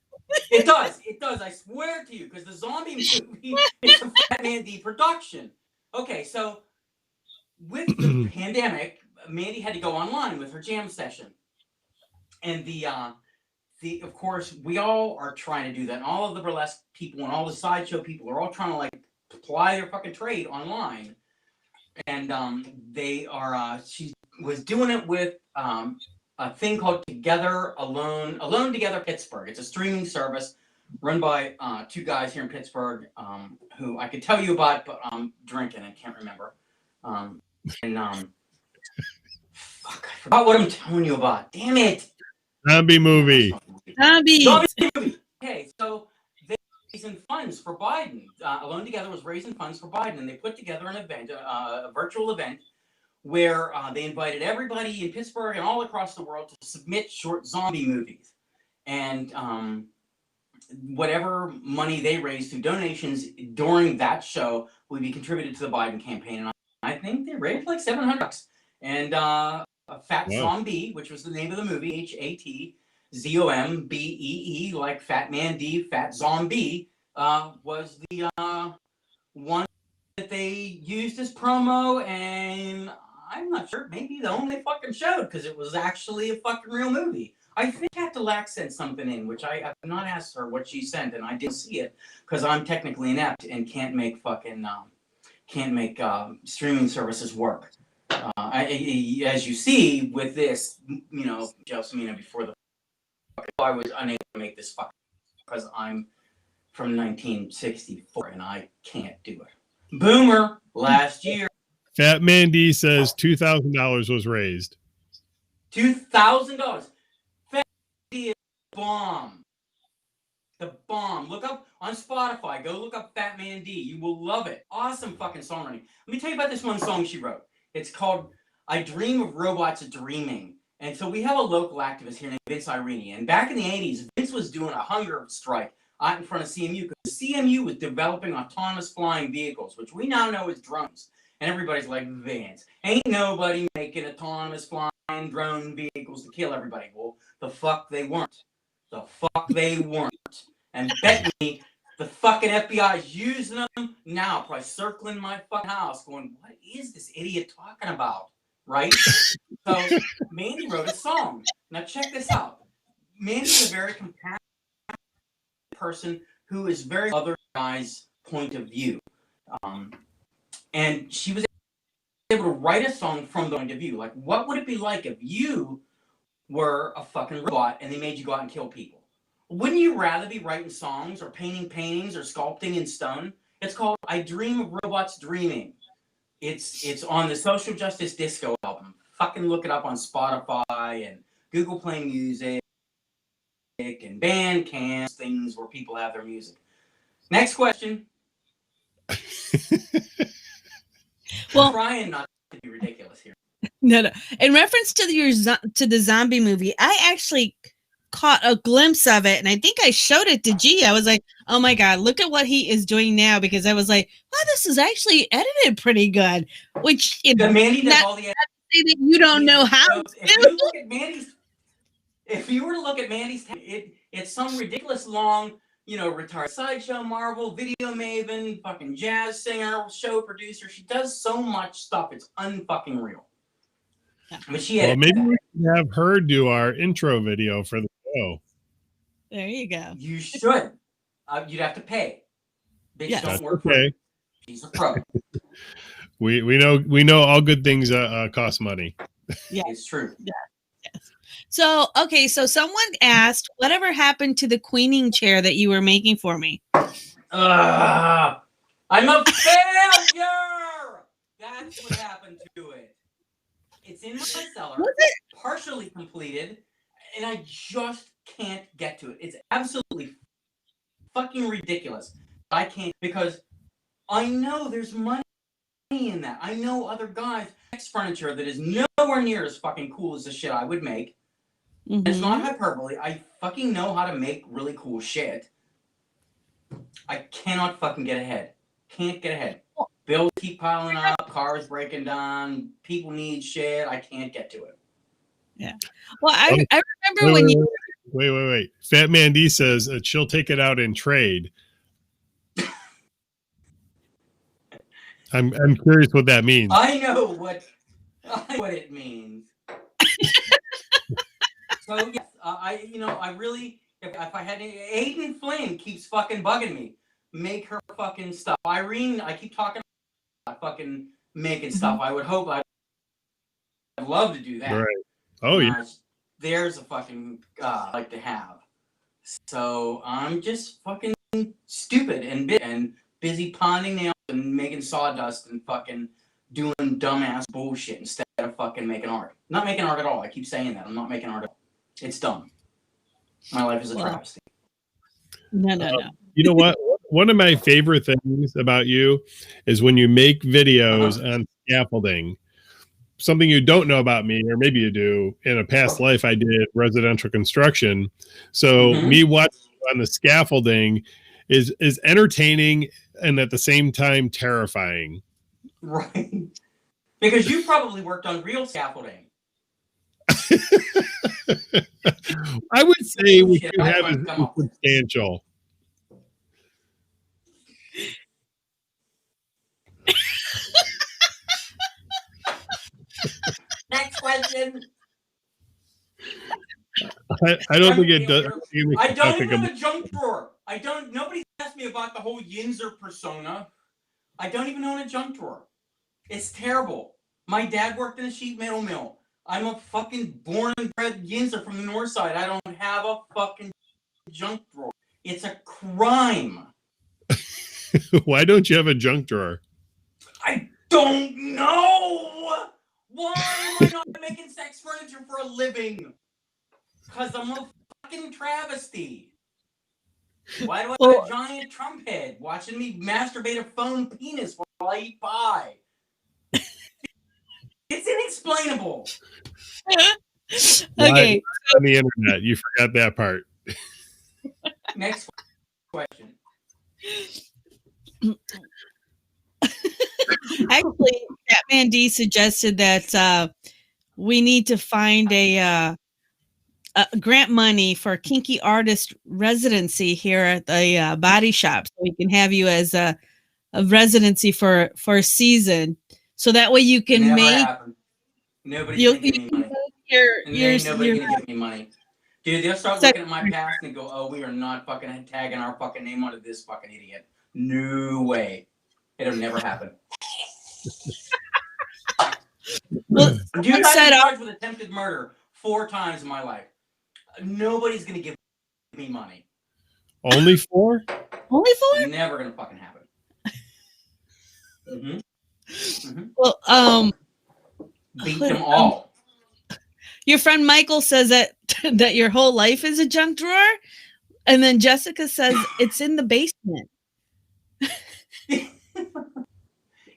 It does. I swear to you, because the zombie movie is a Fat Mandy production. Okay, so with the pandemic, Mandy had to go online with her jam session, and of course, we all are trying to do that. And all of the burlesque people and all the sideshow people are all trying to like ply their fucking trade online. And they are. She was doing it with a thing called Together Alone Together Pittsburgh. It's a streaming service run by two guys here in Pittsburgh who I could tell you about, but I'm drinking and can't remember. Fuck, I forgot what I'm telling you about. Damn it! Zombie movie. Zombies. Okay, so they raising funds for Biden. Alone Together was raising funds for Biden, and they put together an event, a virtual event, where they invited everybody in Pittsburgh and all across the world to submit short zombie movies. And whatever money they raised through donations during that show would be contributed to the Biden campaign. And I think they raised like $700. And Fat Zombie, which was the name of the movie, HATZOMBEE, like Fat Man D, Fat Zombie, was the one that they used as promo, and I'm not sure, maybe the only fucking showed, because it was actually a fucking real movie. I think Lack sent something in, which I have not asked her what she sent, and I didn't see it, because I'm technically inept and can't make streaming services work. As you see with this, you know, Josephina, before the I was unable to make this fucking because I'm from 1964 and I can't do it. Boomer, last year. Fat Mandy says $2,000 was raised. $2,000. Fat Mandy is the bomb. The bomb. Look up on Spotify. Go look up Fat Man D. You will love it. Awesome fucking songwriting. Let me tell you about this one song she wrote. It's called I Dream of Robots Dreaming. And so we have a local activist here named Vince Irene. And back in the 80s, Vince was doing a hunger strike out in front of CMU because CMU was developing autonomous flying vehicles, which we now know as drones. And everybody's like, Vince, ain't nobody making autonomous flying drone vehicles to kill everybody. Well, the fuck they weren't. The fuck they weren't. And bet me, the fucking FBI is using them now, probably circling my fucking house going, what is this idiot talking about? Right? So Mandy wrote a song. Now check this out. Mandy's a very compassionate person who is very other guy's point of view. And she was able to write a song from the point of view. Like, what would it be like if you were a fucking robot and they made you go out and kill people? Wouldn't you rather be writing songs or painting paintings or sculpting in stone? It's called I Dream of Robots Dreaming. It's on the Social Justice Disco album. Fucking look it up on Spotify and Google Play Music and Bandcamp, things where people have their music. Next question. Well, I'm trying not to be ridiculous here. No. In reference to the zombie movie, I actually caught a glimpse of it, and I think I showed it to G. I was like, "Oh my god, look at what he is doing now!" Because I was like, "Wow, this is actually edited pretty good." Which Mandy does all the that you don't know how. If you were to look at Mandy's, it's some ridiculous long, retired sideshow Marvel, video maven, fucking jazz singer, show producer. She does so much stuff. It's unfucking real. But maybe we can have her do our intro video for the show. There you go. You should. You'd have to pay. Bitch, don't work for okay. She's a pro. We know all good things cost money. Yeah, it's true. Yeah. Yes. So someone asked, whatever happened to the queening chair that you were making for me? I'm a failure. That's what happened to it. It's in my cellar, partially completed, and I just can't get to it. It's absolutely fucking ridiculous. I can't, because I know there's money in that. I know other guys sex furniture that is nowhere near as fucking cool as the shit I would make. Mhm. It's not hyperbole. I fucking know how to make really cool shit. I cannot fucking get ahead. Can't get ahead. Bills keep piling up, cars breaking down, people need shit. I can't get to it. Yeah. Well, I remember Wait, when wait, you. wait. Fat Man D says she'll take it out in trade. I'm curious what that means. I know what it means. So yes, I really, if I had Aiden Flynn keeps fucking bugging me, make her fucking stuff. Irene, I keep talking about fucking making stuff. I would hope I'd love to do that. Right. Oh yeah. There's a fucking I'd like to have. So I'm just fucking stupid and busy ponding nails and making sawdust and fucking doing dumbass bullshit instead of fucking making art. Not making art at all. I keep saying that. I'm not making art at all. It's dumb. My life is a travesty. No. You know what? One of my favorite things about you is when you make videos on scaffolding. Something you don't know about me, or maybe you do. In a past life, I did residential construction. So me watching on the scaffolding is entertaining and at the same time terrifying. Right. Because you probably worked on real scaffolding. I would say what you have is substantial. Next question. I don't think it does. I don't even have a junk drawer. Nobody asked me about the whole Yinzer persona. I don't even own a junk drawer. It's terrible. My dad worked in a sheet metal mill. I'm a fucking born and bred Yinzer from the north side. I don't have a fucking junk drawer. It's a crime. Why don't you have a junk drawer? I don't know. Why am I not making sex furniture for a living? Because I'm a fucking travesty. Why do I have a giant Trump head watching me masturbate a phone penis while I eat pie? It's inexplainable. Okay. On the internet, you forgot that part. Next question. Actually, Batman D suggested that we need to find a grant money for kinky artist residency here at the body shop, so we can have you as a residency for a season, so that way you can make. Nobody's gonna give me money. Nobody's gonna give me money. Dude, they'll start looking at my past and go, "Oh, we are not fucking tagging our fucking name onto this fucking idiot." No way. It'll never happen. Well, dude, I've been charged with attempted murder 4 times in my life. Nobody's gonna give me money. Only 4? Only 4? Never gonna fucking happen. Well, beat them all. Your friend Michael says that your whole life is a junk drawer, and then Jessica says it's in the basement.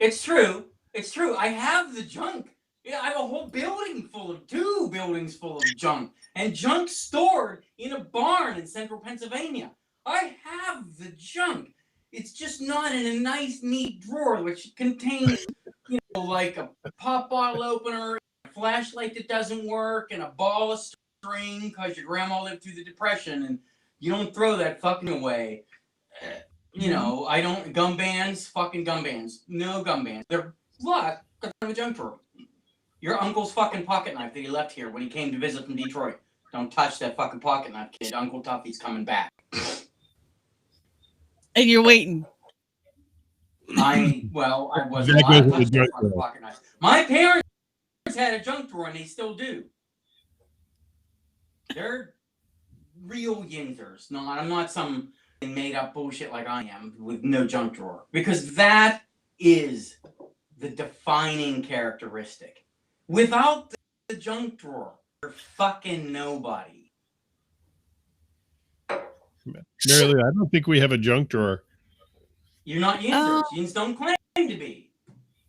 It's true. It's true. I have the junk. Yeah, I have a whole building full of 2 buildings full of junk, and junk stored in a barn in central Pennsylvania. I have the junk. It's just not in a nice, neat drawer, which contains, like a pop bottle opener, a flashlight that doesn't work, and a ball of string because your grandma lived through the Depression, and you don't throw that fucking away. I don't gum bands, fucking gum bands. No gum bands. They're locked because I have a junk drawer. Your uncle's fucking pocket knife that he left here when he came to visit from Detroit. Don't touch that fucking pocket knife, kid. Uncle Tuffy's coming back. And you're waiting. I wasn't allowed to touch that fucking pocket knife. My parents had a junk drawer and they still do. They're real Yinzers. No, I'm not some made up bullshit like I am with no junk drawer. Because that is the defining characteristic. Without the junk drawer, you're fucking nobody. Marilu, I don't think we have a junk drawer. You're not yinzers. Yins don't claim to be.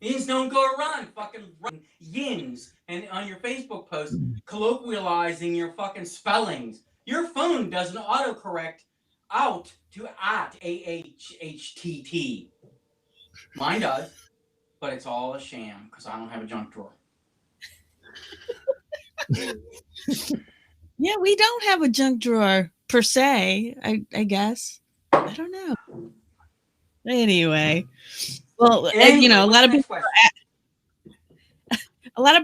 Yins don't go around fucking yins and on your Facebook post colloquializing your fucking spellings. Your phone doesn't autocorrect out to at AHHTT. Mine does, but it's all a sham because I don't have a junk drawer. Yeah, we don't have a junk drawer per se. I guess. I don't know. Anyway, well, Anyway, you know, a lot of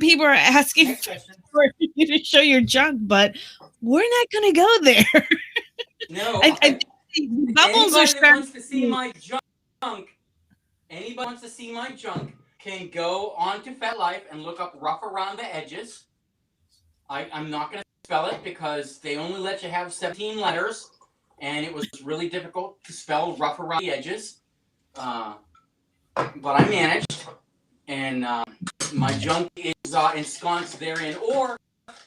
people are asking Next question. for you to show your junk, but we're not going to go there. No, I think the bubbles are anybody that starting. wants to see my junk, anybody wants to see my junk can go onto FetLife and look up rough around the edges. I'm not going to spell it because they only let you have 17 letters, and it was really difficult to spell rough around the edges. But I managed, and my junk is ensconced therein, or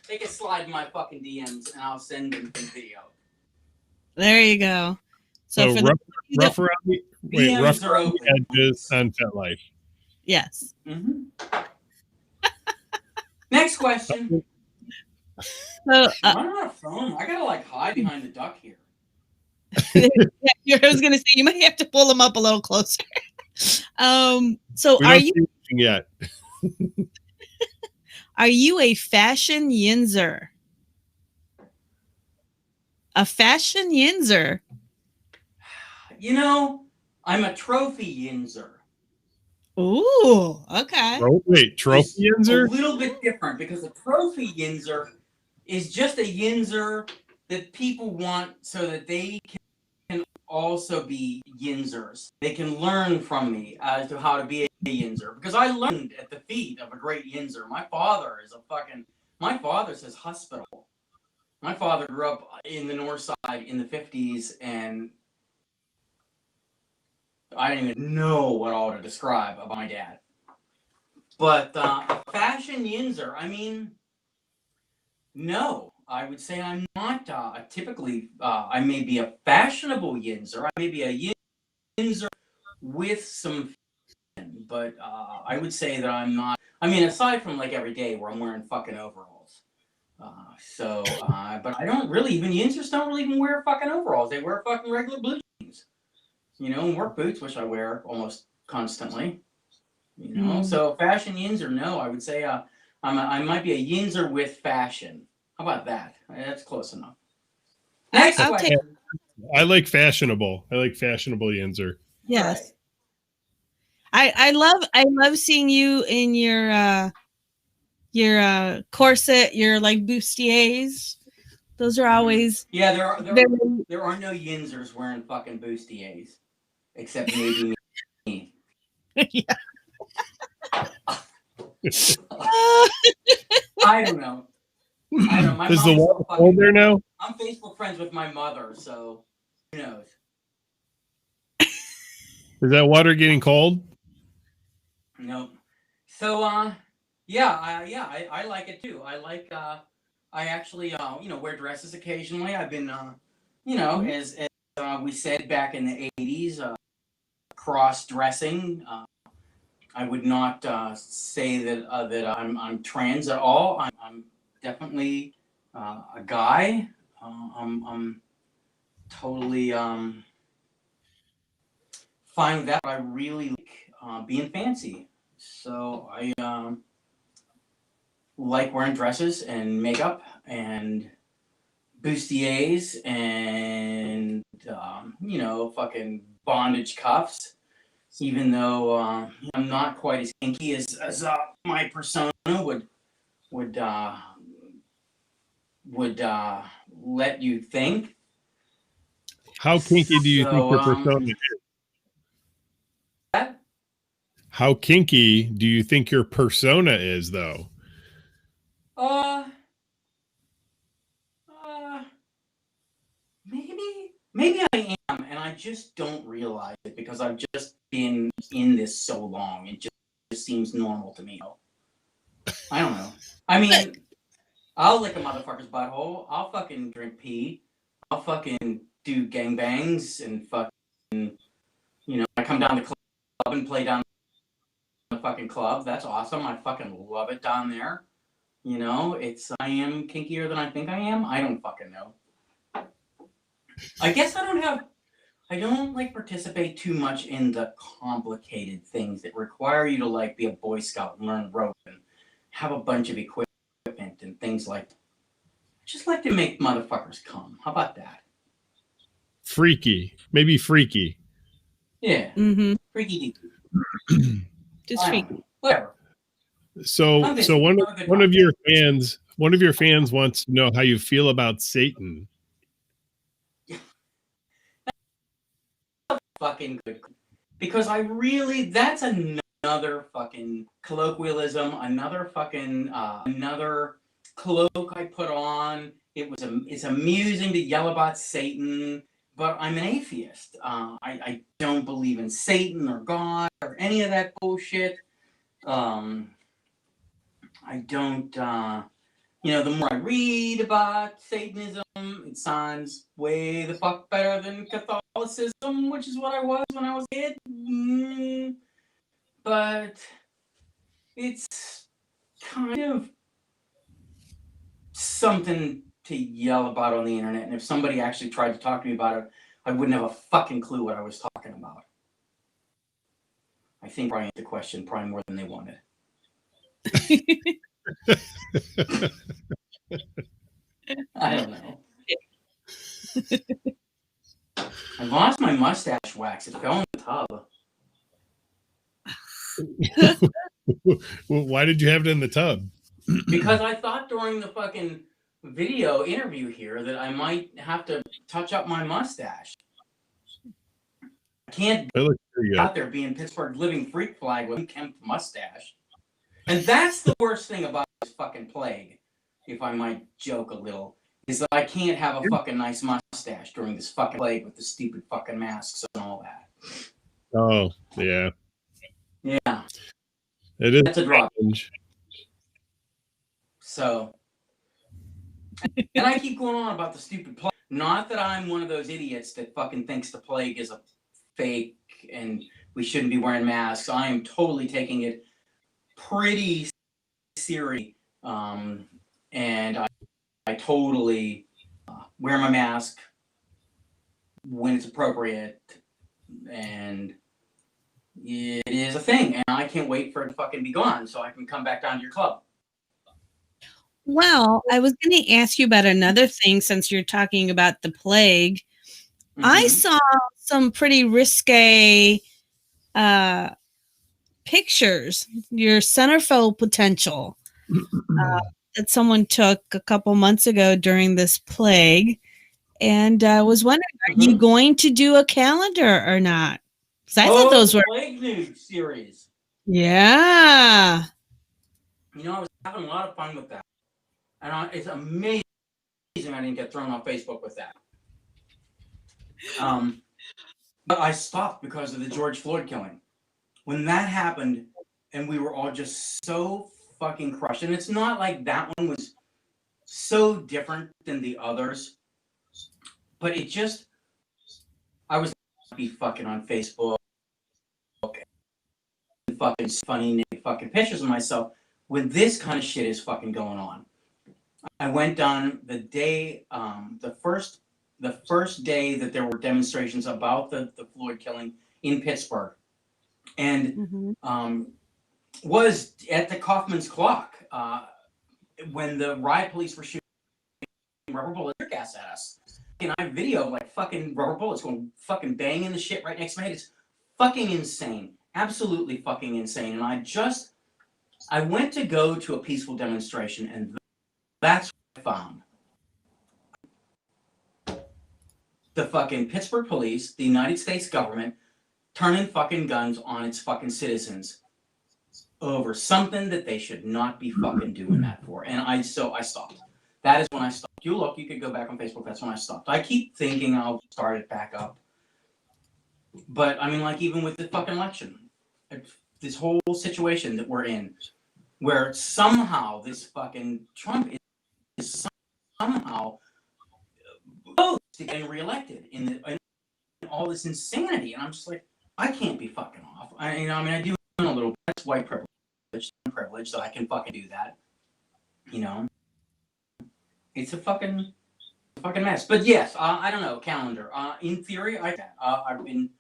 they can slide my fucking DMs, and I'll send them the video. There you go. So for rough around the edges on FetLife. Yes. Mm-hmm. Next question. So I'm on a phone. I gotta like hide behind the duck here. I was going to say you might have to pull them up a little closer. So We don't see anything yet. Are you a fashion yinzer? A fashion yinzer? You know, I'm a trophy yinzer. Ooh, okay. Trophy yinzer? A little bit different because a trophy yinzer is just a yinzer that people want so that they can also be yinzers. They can learn from me as to how to be a yinzer because I learned at the feet of a great yinzer. My father says hospital. My father grew up in the north side in the 50s, and I don't even know what all to describe about my dad. But a fashion yinzer, I mean, no. I would say I'm not typically, I may be a fashionable yinzer. I may be a yinzer with some fashion, but I would say that I'm not. I mean, aside from like every day where I'm wearing fucking overalls. But I don't really, even yinzers don't really even wear fucking overalls. They wear fucking regular blue jeans. You know, and work boots, which I wear almost constantly. You know, so fashion yinzer, no, I would say I might be a yinzer with fashion. How about that? That's close enough. Next question. I like fashionable. I like fashionable yinzer. Yes. Right. I love seeing you in your corset, your like bustiers. Those are always there are no yinzers wearing fucking bustiers, except maybe me. Yeah. I don't know. Is the water cold there now? I'm Facebook friends with my mother, so who knows? Is that water getting cold? Nope. So I like it too. I like I actually wear dresses occasionally. I've been as we said back in the 80s, cross dressing. I would not say that I'm trans at all. I'm definitely a guy. I'm totally fine with that. But I really like being fancy. So I like wearing dresses and makeup and bustiers and fucking bondage cuffs. Even though I'm not quite as kinky as my persona would let you think. How kinky do you think your persona is? That? How kinky do you think your persona is, though? Maybe I am, and I just don't realize it because I've just been in this so long. It just seems normal to me. I don't know. I mean, I'll lick a motherfucker's butthole. I'll fucking drink pee. I'll fucking do gangbangs and fucking You know, I come down the club and play down the fucking club. That's awesome. I fucking love it down there. You know, I am kinkier than I think I am. I don't fucking know. I guess I don't like participate too much in the complicated things that require you to like be a Boy Scout and learn rope and have a bunch of equipment and things like that. I just like to make motherfuckers come. How about that? Freaky. Maybe freaky. Yeah. Mm-hmm. Freaky deaky. Just freaky. Whatever. So one of your fans wants to know how you feel about Satan. Fucking good, because that's another fucking colloquialism, another fucking another cloak I put on. It's amusing to yell about Satan, but I'm an atheist. I don't believe in Satan or God or any of that bullshit. I don't, the more I read about Satanism, it sounds way the fuck better than Catholicism, which is what I was when I was a kid. But it's kind of something to yell about on the internet, and if somebody actually tried to talk to me about it, I wouldn't have a fucking clue what I was talking about. I think Brian answered the question probably more than they wanted. I don't know. I lost my mustache wax. It fell in the tub. Well, why did you have it in the tub? Because I thought during the fucking video interview here that I might have to touch up my mustache. I can't be out there being Pittsburgh living freak flag with a unkempt mustache. And that's the worst thing about this fucking plague, if I might joke a little, is that I can't have a fucking nice mustache during this fucking plague with the stupid fucking masks and all that. Oh, yeah. Yeah. It is. That's a drop. So, and I keep going on about the stupid plague. Not that I'm one of those idiots that fucking thinks the plague is a fake and we shouldn't be wearing masks. I am totally taking it pretty serious. And I totally wear my mask when it's appropriate. And it is a thing. And I can't wait for it to fucking be gone so I can come back down to your club. Well, I was going to ask you about another thing since you're talking about the plague. Mm-hmm. I saw some pretty risque pictures, your centerfold potential that someone took a couple months ago during this plague. And I was wondering, are you going to do a calendar or not? Because I thought those were plague news series. Yeah. You know, I was having a lot of fun with that. And it's amazing I didn't get thrown off Facebook with that. But I stopped because of the George Floyd killing. When that happened, and we were all just so fucking crushed. And it's not like that one was so different than the others. But it just, I was be fucking on Facebook, fucking funny fucking pictures of myself when this kind of shit is fucking going on. I went down the day, the first day that there were demonstrations about the Floyd killing in Pittsburgh, and was at the Kaufman's Clock when the riot police were shooting rubber bullet gas at us. And I video like fucking rubber bullets going fucking banging the shit right next to my head. It's fucking insane, absolutely fucking insane. And I went to go to a peaceful demonstration, and that's what I found. The fucking Pittsburgh police, the United States government, turning fucking guns on its fucking citizens over something that they should not be fucking doing that for. And I stopped. That is when I stopped. You could go back on Facebook. That's when I stopped. I keep thinking I'll start it back up. But I mean, like even with the fucking election, this whole situation that we're in, where somehow this fucking Trump is somehow close to getting reelected in all this insanity, and I'm just like, I can't be fucking off. I do a little. That's white privilege, so I can fucking do that. It's a fucking mess. But yes, I don't know, calendar. In theory, I've been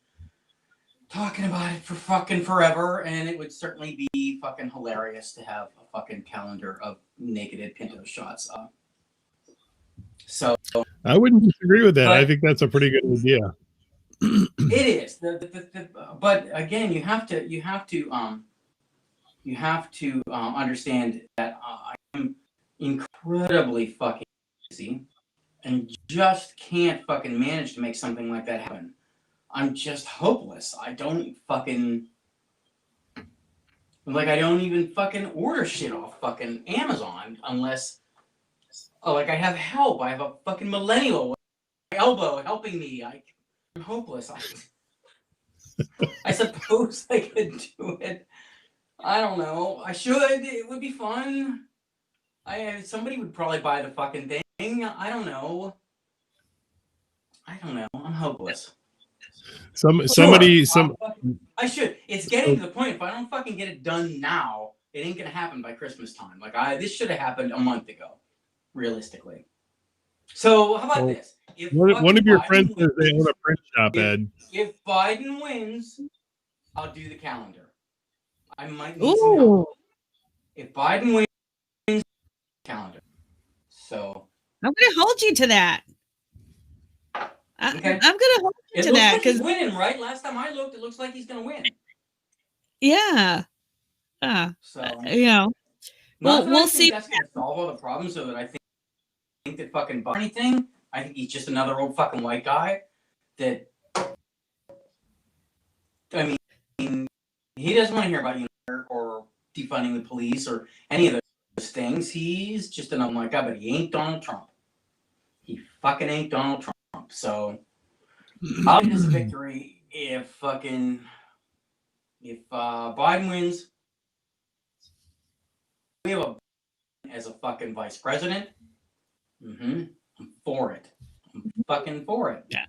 talking about it for fucking forever, and it would certainly be fucking hilarious to have a fucking calendar of naked Ed Pinto shots. So I wouldn't disagree with that. I think that's a pretty good idea. It is. But again, you have to understand that I am incredibly fucking busy and just can't fucking manage to make something like that happen. I'm just hopeless. I don't even fucking order shit off fucking Amazon unless, I have help. I have a fucking millennial with my elbow helping me. I'm hopeless. I suppose I could do it. I don't know. I should. It would be fun. Somebody would probably buy the fucking thing. I don't know. I'm hopeless. I should. It's getting to the point. If I don't fucking get it done now, it ain't gonna happen by Christmas time. This should have happened a month ago, realistically. So how about this? If one of your Biden friends says they wins, own a print shop, Ed. If Biden wins, I'll do the calendar. I might need some help. If Biden wins, calendar. So I'm going to hold you to that. Okay. I'm going to hold you to that because he's winning, right? Last time I looked, it looks like he's going to win. Yeah. So we'll see. That's going to solve all the problems. So that I think that fucking Biden anything. I think he's just another old fucking white guy. That he doesn't want to hear about or defunding the police or any of those things. He's just another white guy, but he ain't Donald Trump. He fucking ain't Donald Trump. So I'll give this a victory if Biden wins. We have as a fucking vice president. I'm for it. I'm fucking for it. Yeah.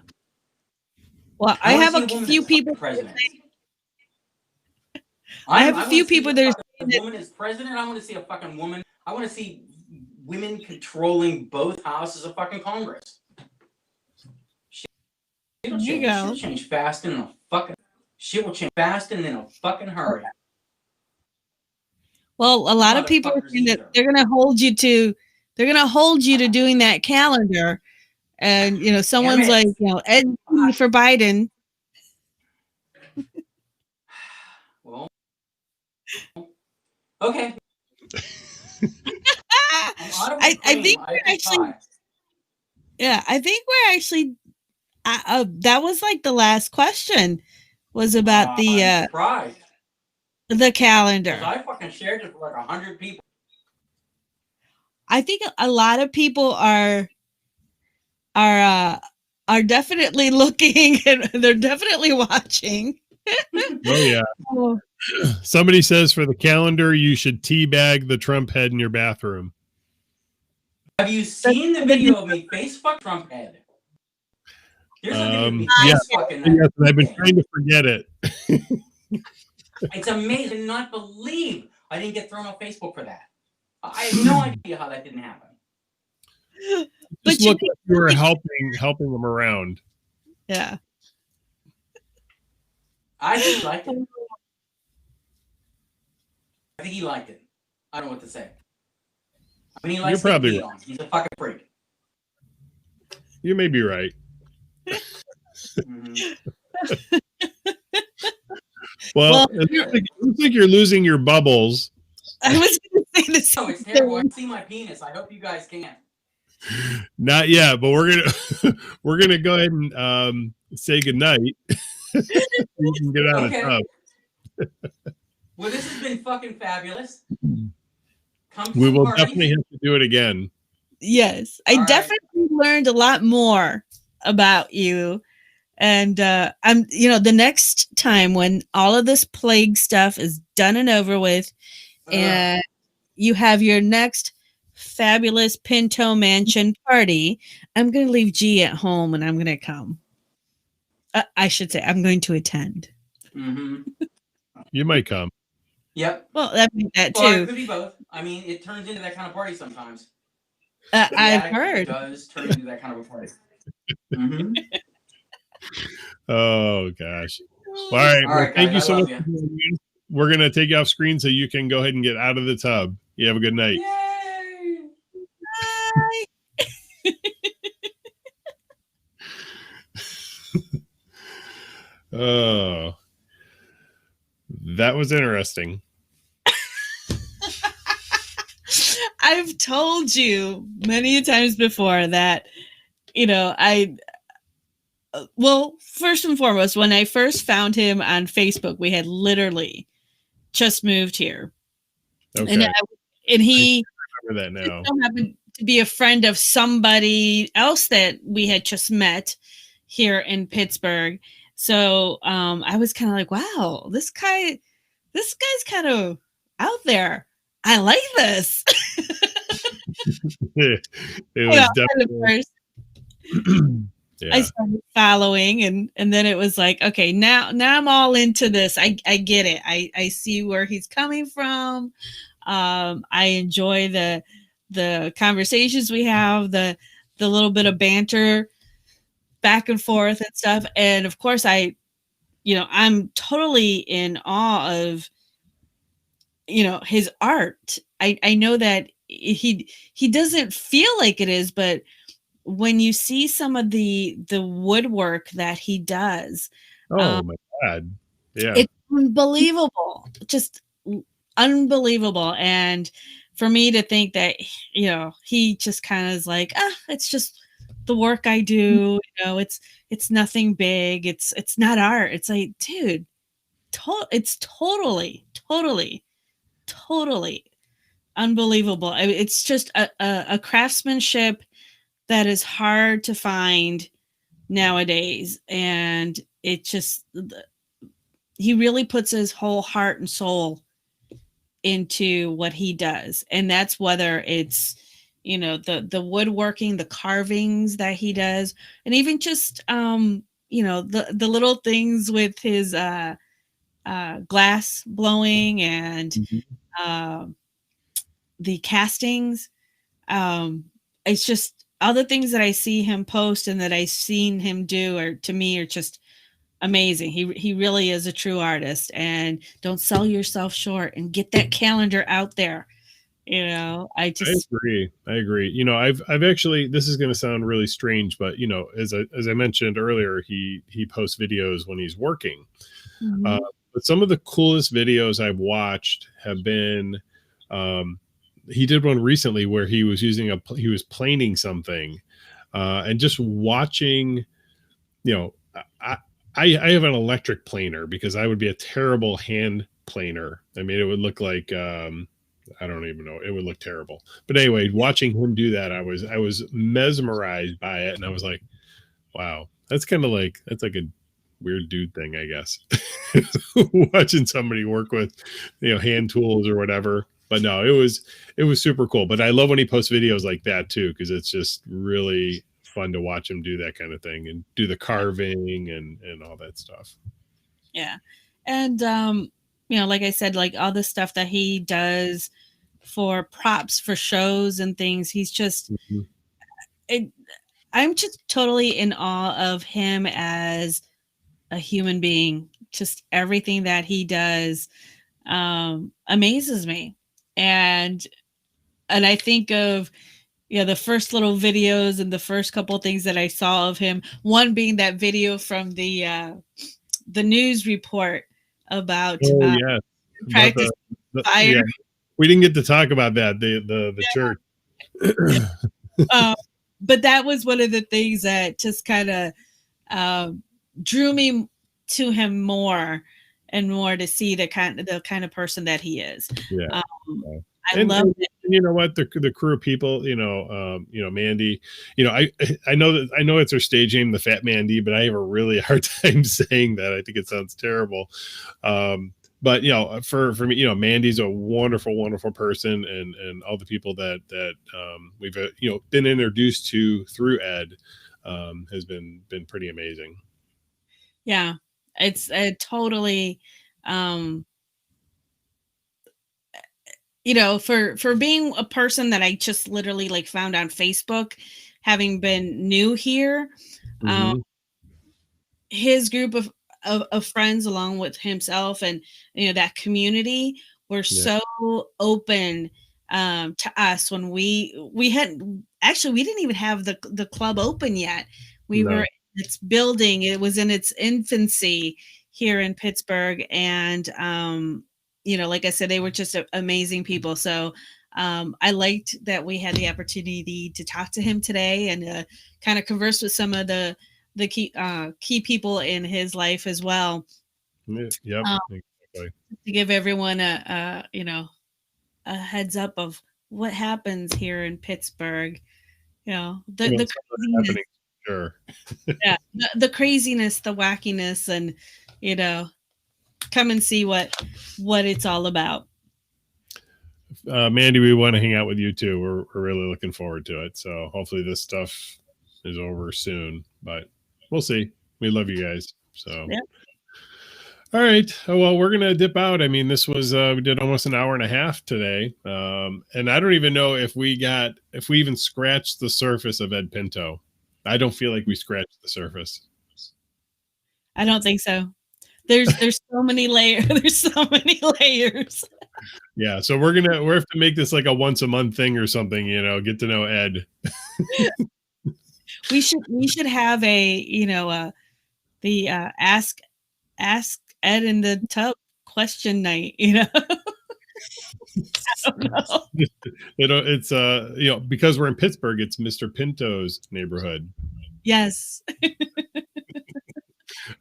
Well, I have a few people. I have a few people that are. A woman as president. I want to see a fucking woman. I want to see women controlling both houses of fucking Congress. Shit will change fast and in a fucking. Shit will change fast and in a fucking hurry. Well, a lot of people are saying that they're going to hold you to doing that calendar, and someone's like, Ed for Biden. Well, okay. I think we're actually. Yeah, I think we're actually. That was like the last question was about the calendar. I fucking shared it for 100 people. I think a lot of people are definitely looking and they're definitely watching. Oh yeah. Somebody says for the calendar you should teabag the Trump head in your bathroom. Have you seen the video of me face fuck Trump head? There's a video of me face fucking yes, I've been trying to forget it. It's amazing. I cannot believe I didn't get thrown off Facebook for that. I have no idea how that didn't happen. Just look like you were helping them around. Yeah. I think he liked it. I don't know what to say. I mean, he likes You're probably right. He's a fucking freak. You may be right. Well, it looks like you're losing your bubbles. I was going to say this. No, it's terrible. I can see my penis. I hope you guys can. Not yet, but we're gonna go ahead and say goodnight. You can get out of the tub. Well, this has been fucking fabulous. We will definitely have to do it again. Yes, I definitely learned a lot more about you. And I'm, the next time when all of this plague stuff is done and over with, and you have your next Fabulous Pinto Mansion party, I'm going to leave G at home and I'm going to come. I should say I'm going to attend. Mm-hmm. You might come. Yep. Well, that Or it too. could be both. I mean, it turns into that kind of party sometimes. The I've attic heard. does turn into that kind of a party. Mm-hmm. Oh gosh. All right. All Well, right, thank guys. you I so much. love you. We're gonna take you off screen so you can go ahead and get out of the tub. You have a good night. Yay! Bye. Oh, that was interesting. I've told you many times before that, well, first and foremost, when I first found him on Facebook, we had literally just moved here. Okay. And he I remember that now. so happened to be a friend of somebody else that we had just met here in Pittsburgh. So I was kind of like, wow, this guy's kind of out there. I like this. It was definitely. I started following and then it was like, okay, now I'm all into this. I get it. I see where he's coming from. I enjoy the conversations we have, the little bit of banter back and forth and stuff. And of course I'm totally in awe of his art. I know that he doesn't feel like it is, but when you see some of the woodwork that he does, oh my God. Yeah. it's unbelievable. Just unbelievable. And for me to think that, he just kind of is like, it's just the work I do, it's nothing big. It's not art. It's like, dude, it's totally unbelievable. I mean, it's just a craftsmanship that is hard to find nowadays. And it just, he really puts his whole heart and soul into what he does. And that's whether it's, the woodworking, the carvings that he does, and even just, the little things with his glass blowing and the castings. It's just, all the things that I see him post and that I've seen him do are, to me, are just amazing. He really is a true artist. And don't sell yourself short and get that calendar out there. I agree. I've actually, this is going to sound really strange, but as I mentioned earlier, he posts videos when he's working. Mm-hmm. But some of the coolest videos I've watched have been, he did one recently where he was he was planing something, and just watching, I have an electric planer because I would be a terrible hand planer. I mean, it would look like, I don't even know. It would look terrible. But anyway, watching him do that, I was mesmerized by it. And I was like, wow, that's like a weird dude thing, I guess. Watching somebody work with, hand tools or whatever. But no, it was super cool. But I love when he posts videos like that too, because it's just really fun to watch him do that kind of thing and do the carving and all that stuff. Yeah. And like I said, like all the stuff that he does for props for shows and things, he's just I'm just totally in awe of him as a human being. Just everything that he does amazes me. And I think of the first little videos and the first couple of things that I saw of him, one being that video from the news report about practice fire. Yeah. We didn't get to talk about that, the church. But that was one of the things that just kind of drew me to him more and more, to see the kind of person that he is. Yeah. I love it. You know what, the crew of people, Mandy, I know it's her stage name, the Fat Mandy, but I have a really hard time saying that. I think it sounds terrible. But for me, Mandy's a wonderful, wonderful person, and all the people that we've been introduced to through Ed has been pretty amazing. Yeah, It's a totally, for being a person that I just literally like found on Facebook, having been new here, Mm-hmm. his group of friends along with himself and that community were Yeah. so open to us when we hadn't actually we didn't even have the club open yet. We No. were its building, it was in its infancy here in Pittsburgh, and like I said, they were just amazing people. So I liked that we had the opportunity to talk to him today and kind of converse with some of the key people in his life as well. Yep. Um, Exactly. to give everyone a heads up of what happens here in Pittsburgh. The craziness, Happening. Sure. yeah, the craziness, the wackiness, and come and see what it's all about. Mandy, we want to hang out with you too. We're really looking forward to it. So hopefully this stuff is over soon, but we'll see. We love you guys. So, Yeah. All right. Oh, well, we're going to dip out. I mean, this was, we did almost an hour and a half today. And I don't even know if we even scratched the surface of Ed Pinto. I don't feel like we scratched the surface. I don't think so. There's so many layers. There's so many layers. Yeah, so we have to make this like a once a month thing or something, get to know Ed. We should have the ask Ed in the tub question night, I don't know. It's because we're in Pittsburgh, it's Mr. Pinto's neighborhood. Yes.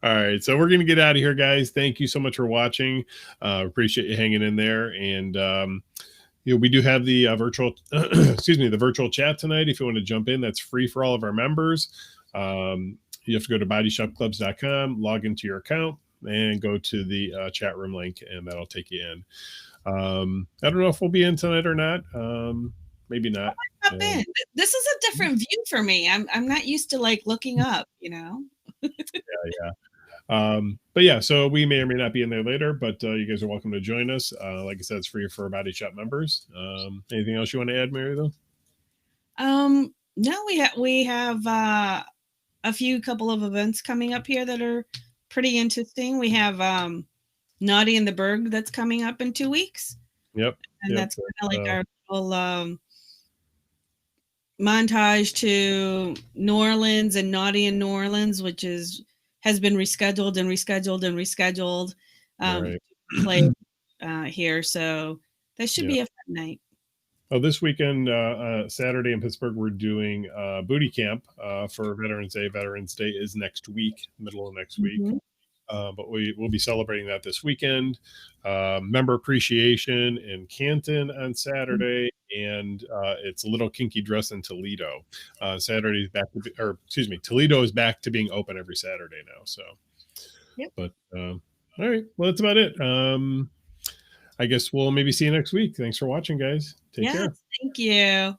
All right, so we're gonna get out of here, guys. Thank you so much for watching. Appreciate you hanging in there, and we do have the virtual the virtual chat tonight. If you want to jump in, that's free for all of our members. You have to go to bodyshopclubs.com, log into your account, and go to the chat room link, and that'll take you in. I don't know if we'll be in tonight or not. Maybe not. Hop in. This is a different view for me. I'm not used to like looking up, Yeah. But yeah, so we may or may not be in there later, but you guys are welcome to join us. Like I said, it's free for Body Shop members. Anything else you want to add, Marilu? No, we have a couple of events coming up here that are pretty interesting. We have Naughty in the Berg that's coming up in 2 weeks. Yep. And that's kind of like our little montage to New Orleans and Naughty in New Orleans, which has been rescheduled and rescheduled and rescheduled Right. to play here. So that should be a fun night. Oh, this weekend, Saturday in Pittsburgh, we're doing booty camp for Veterans Day. Veterans Day is next week, middle of next week. But we'll be celebrating that this weekend. Member appreciation in Canton on Saturday, and it's Little Kinky Dress in Toledo. Saturday is back Toledo is back to being open every Saturday now. So, but all right, well, that's about it. I guess we'll maybe see you next week. Thanks for watching, guys. Take care. Thank you.